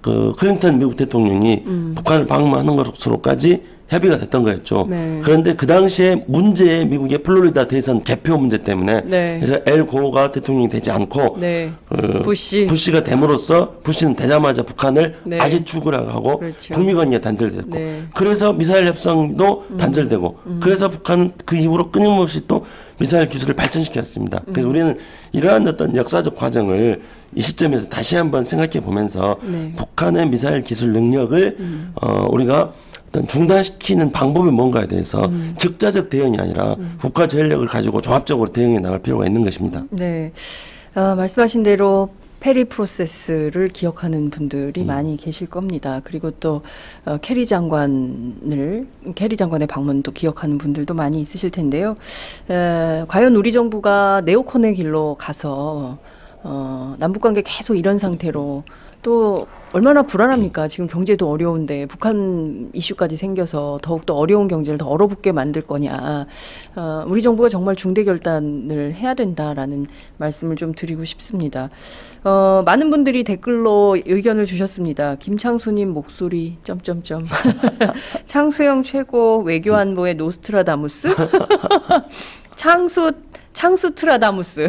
그 클린턴 미국 대통령이 북한을 방문하는 것으로까지 협의가 됐던 거였죠.
네.
그런데 그 당시에 문제의 미국의 플로리다 대선 개표 문제 때문에
네.
그래서 엘 고어가 대통령이 되지 않고
네. 부시.
가 됨으로써 부시는 되자마자 북한을
네.
악의 축을 하고
그렇죠.
북미 관계가 단절됐고
네.
그래서 미사일 협상도 단절되고 그래서 북한은 그 이후로 끊임없이 또 미사일 기술을 발전시켰습니다. 그래서 우리는 이러한 어떤 역사적 과정을 이 시점에서 다시 한번 생각해 보면서
네.
북한의 미사일 기술 능력을 우리가 어떤 중단시키는 방법이 뭔가에 대해서 즉자적 대응이 아니라 국가 전력을 가지고 종합적으로 대응해 나갈 필요가 있는 것입니다.
네. 말씀하신 대로 페리 프로세스를 기억하는 분들이 많이 계실 겁니다. 그리고 또 케리 장관의 방문도 기억하는 분들도 많이 있으실 텐데요. 과연 우리 정부가 네오콘의 길로 가서 남북관계 계속 이런 상태로 또 얼마나 불안합니까? 지금 경제도 어려운데 북한 이슈까지 생겨서 더욱더 어려운 경제를 더 얼어붙게 만들 거냐. 우리 정부가 정말 중대 결단을 해야 된다라는 말씀을 좀 드리고 싶습니다. 많은 분들이 댓글로 의견을 주셨습니다. 김창수님 목소리 점점점. 창수형 최고 외교안보의 노스트라다무스? 창수트라다무스.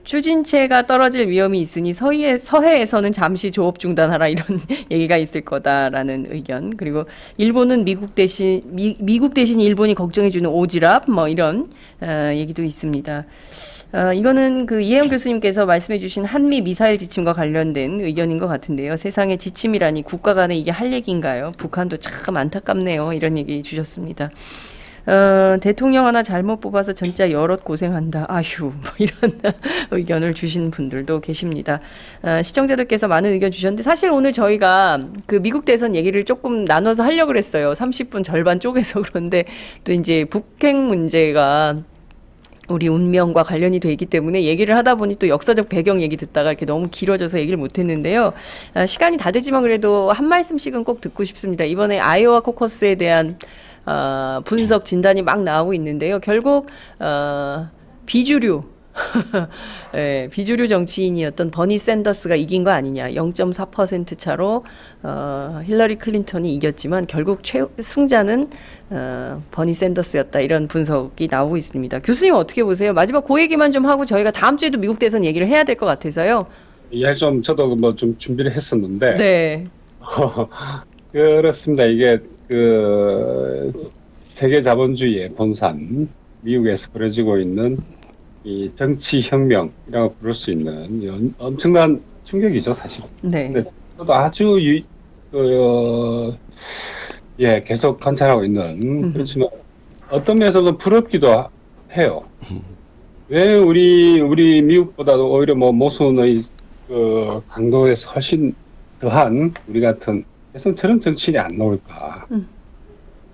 추진체가 떨어질 위험이 있으니 서해에서는 잠시 조업 중단하라 이런 얘기가 있을 거다라는 의견. 그리고 일본은 미국 대신 일본이 걱정해주는 오지랖 뭐 이런 얘기도 있습니다. 이거는 그 이혜영 교수님께서 말씀해주신 한미 미사일 지침과 관련된 의견인 것 같은데요. 세상의 지침이라니 국가 간에 이게 할 얘기인가요? 북한도 참 안타깝네요. 이런 얘기 주셨습니다. 대통령 하나 잘못 뽑아서 진짜 여럿 고생한다. 아휴, 뭐 이런 의견을 주신 분들도 계십니다. 시청자들께서 많은 의견 주셨는데 사실 오늘 저희가 그 미국 대선 얘기를 조금 나눠서 하려고 그랬어요. 30분 절반 쪼개서. 그런데 또 이제 북핵 문제가 우리 운명과 관련이 돼 있기 때문에 얘기를 하다 보니 또 역사적 배경 얘기 듣다가 이렇게 너무 길어져서 얘기를 못 했는데요. 시간이 다 되지만 그래도 한 말씀씩은 꼭 듣고 싶습니다. 이번에 아이오와 코커스에 대한 분석 진단이 막 나오고 있는데요. 결국 비주류 네, 비주류 정치인이었던 버니 샌더스가 이긴 거 아니냐. 0.4% 차로 힐러리 클린턴이 이겼지만 결국 승자는 버니 샌더스였다. 이런 분석이 나오고 있습니다. 교수님 어떻게 보세요? 마지막 그 얘기만 좀 하고 저희가 다음 주에도 미국 대선 얘기를 해야 될 것 같아서요.
예, 좀 저도 뭐 좀 준비를 했었는데.
네.
그렇습니다. 이게 그 세계 자본주의의 본산, 미국에서 벌어지고 있는 이 정치 혁명이라고 부를 수 있는 엄청난 충격이죠, 사실.
네.
근데 저도 아주 계속 관찰하고 있는 그렇지만 어떤 면에서는 부럽기도 해요. 왜 우리 미국보다도 오히려 뭐 모순의 그 강도에서 훨씬 더한 우리 같은 여성처럼 정치인이 안 나올까?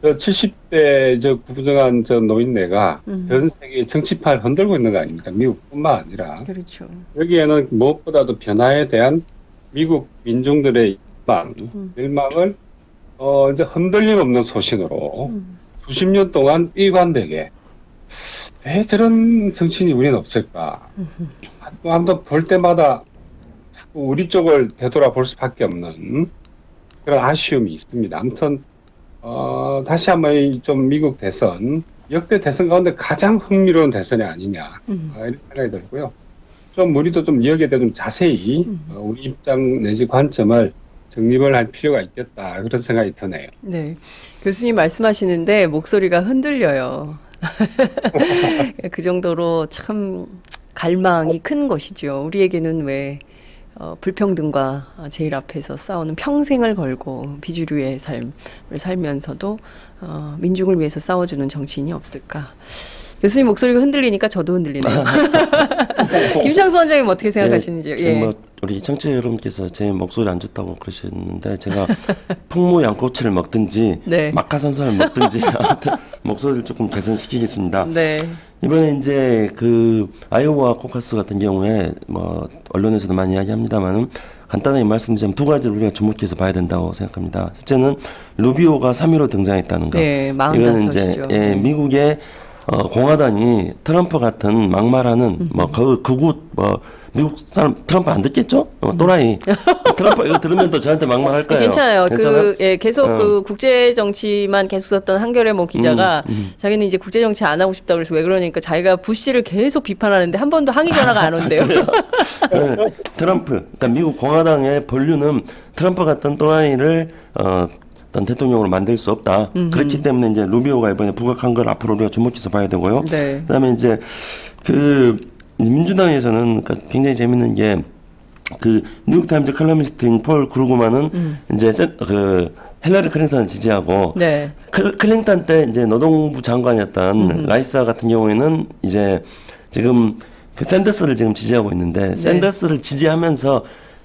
70대 구부정한 노인네가 전 세계 정치판을 흔들고 있는 거 아닙니까? 미국뿐만 아니라.
그렇죠.
여기에는 무엇보다도 변화에 대한 미국 민중들의 열망을 이제 흔들림 없는 소신으로 수십 년 동안 일관되게 왜 저런 정치인이 우리는 없을까? 한번 볼 때마다 자꾸 우리 쪽을 되돌아볼 수밖에 없는 그런 아쉬움이 있습니다. 아무튼 다시 한번 좀 미국 대선, 역대 대선 가운데 가장 흥미로운 대선이 아니냐, 이런 생각이 들고요. 좀 우리도 좀 여기에 대해 좀 자세히 우리 입장 내지 관점을 정립을 할 필요가 있겠다, 그런 생각이 드네요.
네. 교수님 말씀하시는데 목소리가 흔들려요. 그 정도로 참 갈망이 큰 것이죠. 우리에게는 왜 불평등과 제일 앞에서 싸우는 평생을 걸고 비주류의 삶을 살면서도 민중을 위해서 싸워주는 정치인이 없을까. 교수님 목소리가 흔들리니까 저도 흔들리네요. 김창수 원장님 어떻게 생각하시는지요?
예. 뭐 우리 청취자 여러분께서 제 목소리 안 좋다고 그러셨는데 제가 풍무 양꼬치를 먹든지 네. 막하산산을 먹든지 아무튼 목소리를 조금 개선시키겠습니다.
네.
이번에 이제 그 아이오와 코커스 같은 경우에 뭐 언론에서도 많이 이야기합니다만은 간단하게 말씀드리자면 두 가지를 우리가 주목해서 봐야 된다고 생각합니다. 첫째는 루비오가 3위로 등장했다는 거.
네,
이거는 이제 미국의 공화당이 트럼프 같은 막말하는 뭐 극우 뭐 미국 사람 트럼프 안 듣겠죠? 또라이. 트럼프 이거 들으면 또 저한테 막말할 거예요.
괜찮아요. 계속 그 국제 정치만 계속 썼던 한겨레 뭐 기자가 자기는 이제 국제 정치 안 하고 싶다 그래서 왜 그러니까 자기가 부시를 계속 비판하는데 한 번도 항의 전화가 안 온대요.
트럼프, 그러니까 미국 공화당의 본류는 트럼프 같은 또라이를 어떤 대통령으로 만들 수 없다. 그렇기 때문에 이제 루비오가 이번에 부각한 걸 앞으로 우리가 주목해서 봐야 되고요.
네.
그다음에 이제 민주당에서는 그러니까 굉장히 재밌는 게 그 뉴욕타임즈 칼럼니스트인 폴 그루그만은 이제 힐러리 클린턴을 지지하고
네.
클린턴 때 이제 노동부 장관이었던 라이사 같은 경우에는 이제 지금 그 샌더스를 지금 지지하고 있는데 네. 샌더스를 지지하면서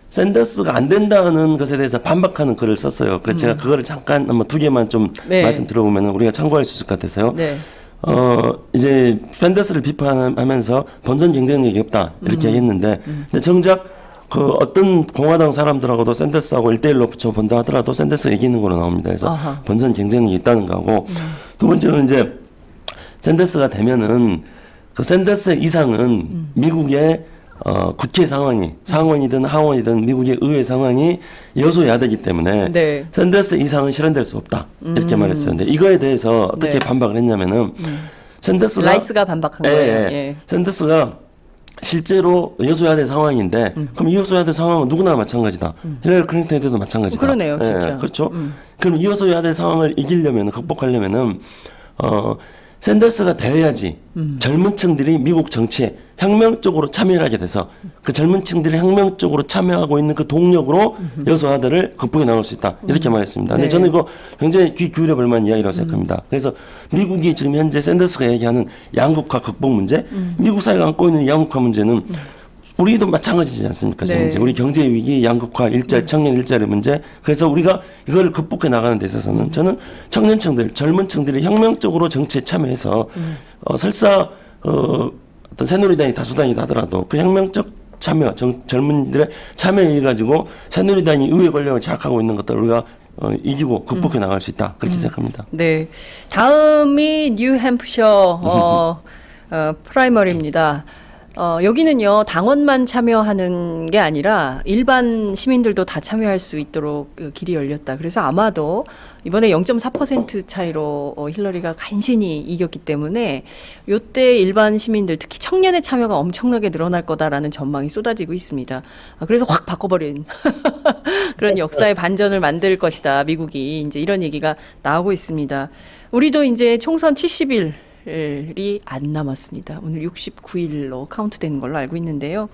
샌더스가 안 된다는 것에 대해서 반박하는 글을 썼어요. 그래서 제가 그거를 잠깐 한번 두 개만 좀
네.
말씀 들어보면 우리가 참고할 수 있을 것 같아서요.
네.
이제 샌더스를 비판하면서 본선 경쟁력이 없다 이렇게 얘기했는데 근데 정작 그 어떤 공화당 사람들하고도 샌더스하고 1대1로 붙여본다 하더라도 샌더스가 이기는 걸로 나옵니다. 그래서 본선 경쟁력이 있다는 거고 두 번째는 이제 샌더스가 되면은 그 샌더스 이상은 미국의 국회 상원이든 하원이든 미국의 의회 상황이 여소야대이기 때문에
네.
샌더스 이상은 실현될 수 없다 이렇게 말했어요. 근데 이거에 대해서 어떻게
네.
반박을 했냐면은 샌더스가
라이스가 반박한 거예요.
예. 샌더스가 실제로 여소야대 상황인데 그럼 이 여소야대 상황은 누구나 마찬가지다. 힐러리 클린턴에도 마찬가지다.
그러네요,
진짜. 그렇죠. 그럼 이 여소야대 상황을 이기려면 극복하려면은 샌더스가 되어야지 젊은 층들이 미국 정치에 혁명적으로 참여를 하게 돼서 그 젊은 층들이 혁명적으로 참여하고 있는 그 동력으로 여소야대를 극복해 나갈 수 있다. 이렇게 말했습니다. 근데
네.
저는 이거 굉장히 귀 기울여 볼 만한 이야기라고 생각합니다. 그래서 미국이 지금 현재 샌더스가 얘기하는 양극화 극복 문제, 미국 사회가 안고 있는 양극화 문제는 우리도 마찬가지지 않습니까? 지금
네.
이제 우리 경제 위기, 양극화, 청년 일자리 문제. 그래서 우리가 이걸 극복해 나가는 데 있어서는 저는 청년층들, 젊은 층들이 혁명적으로 정치에 참여해서 설사 어떤 새누리당이 다수당이다 하더라도 그 혁명적 참여, 젊은이들의 참여에 의해 가지고 새누리당이 의회 권력을 장악하고 있는 것들을 우리가 이기고 극복해 나갈 수 있다. 그렇게 생각합니다.
네. 다음이 뉴햄프셔 프라이머리입니다. 여기는요, 당원만 참여하는 게 아니라 일반 시민들도 다 참여할 수 있도록 길이 열렸다. 그래서 아마도 이번에 0.4% 차이로 힐러리가 간신히 이겼기 때문에 요때 일반 시민들, 특히 청년의 참여가 엄청나게 늘어날 거다라는 전망이 쏟아지고 있습니다. 그래서 확 바꿔버린 그런 역사의 반전을 만들 것이다. 미국이 이제 이런 얘기가 나오고 있습니다. 우리도 이제 총선 70일 이 안 남았습니다. 오늘 69일로 카운트되는 걸로 알고 있는데요.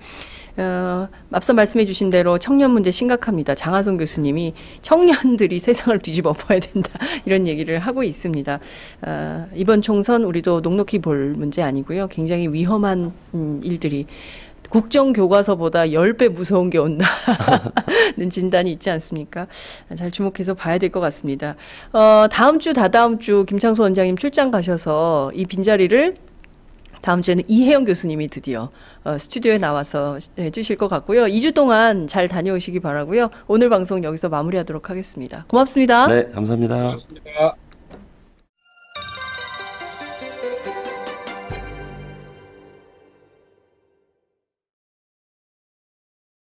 앞서 말씀해 주신 대로 청년 문제 심각합니다. 장하성 교수님이 청년들이 세상을 뒤집어 엎어야 된다 이런 얘기를 하고 있습니다. 이번 총선 우리도 녹록히 볼 문제 아니고요. 굉장히 위험한 일들이 국정교과서보다 10배 무서운 게 온다는 진단이 있지 않습니까? 잘 주목해서 봐야 될 것 같습니다. 다음 주, 다다음 주 김창수 원장님 출장 가셔서 이 빈자리를 다음 주에는 이혜영 교수님이 드디어 스튜디오에 나와서 해주실 것 같고요. 2주 동안 잘 다녀오시기 바라고요. 오늘 방송 여기서 마무리하도록 하겠습니다. 고맙습니다.
네, 감사합니다.
고맙습니다.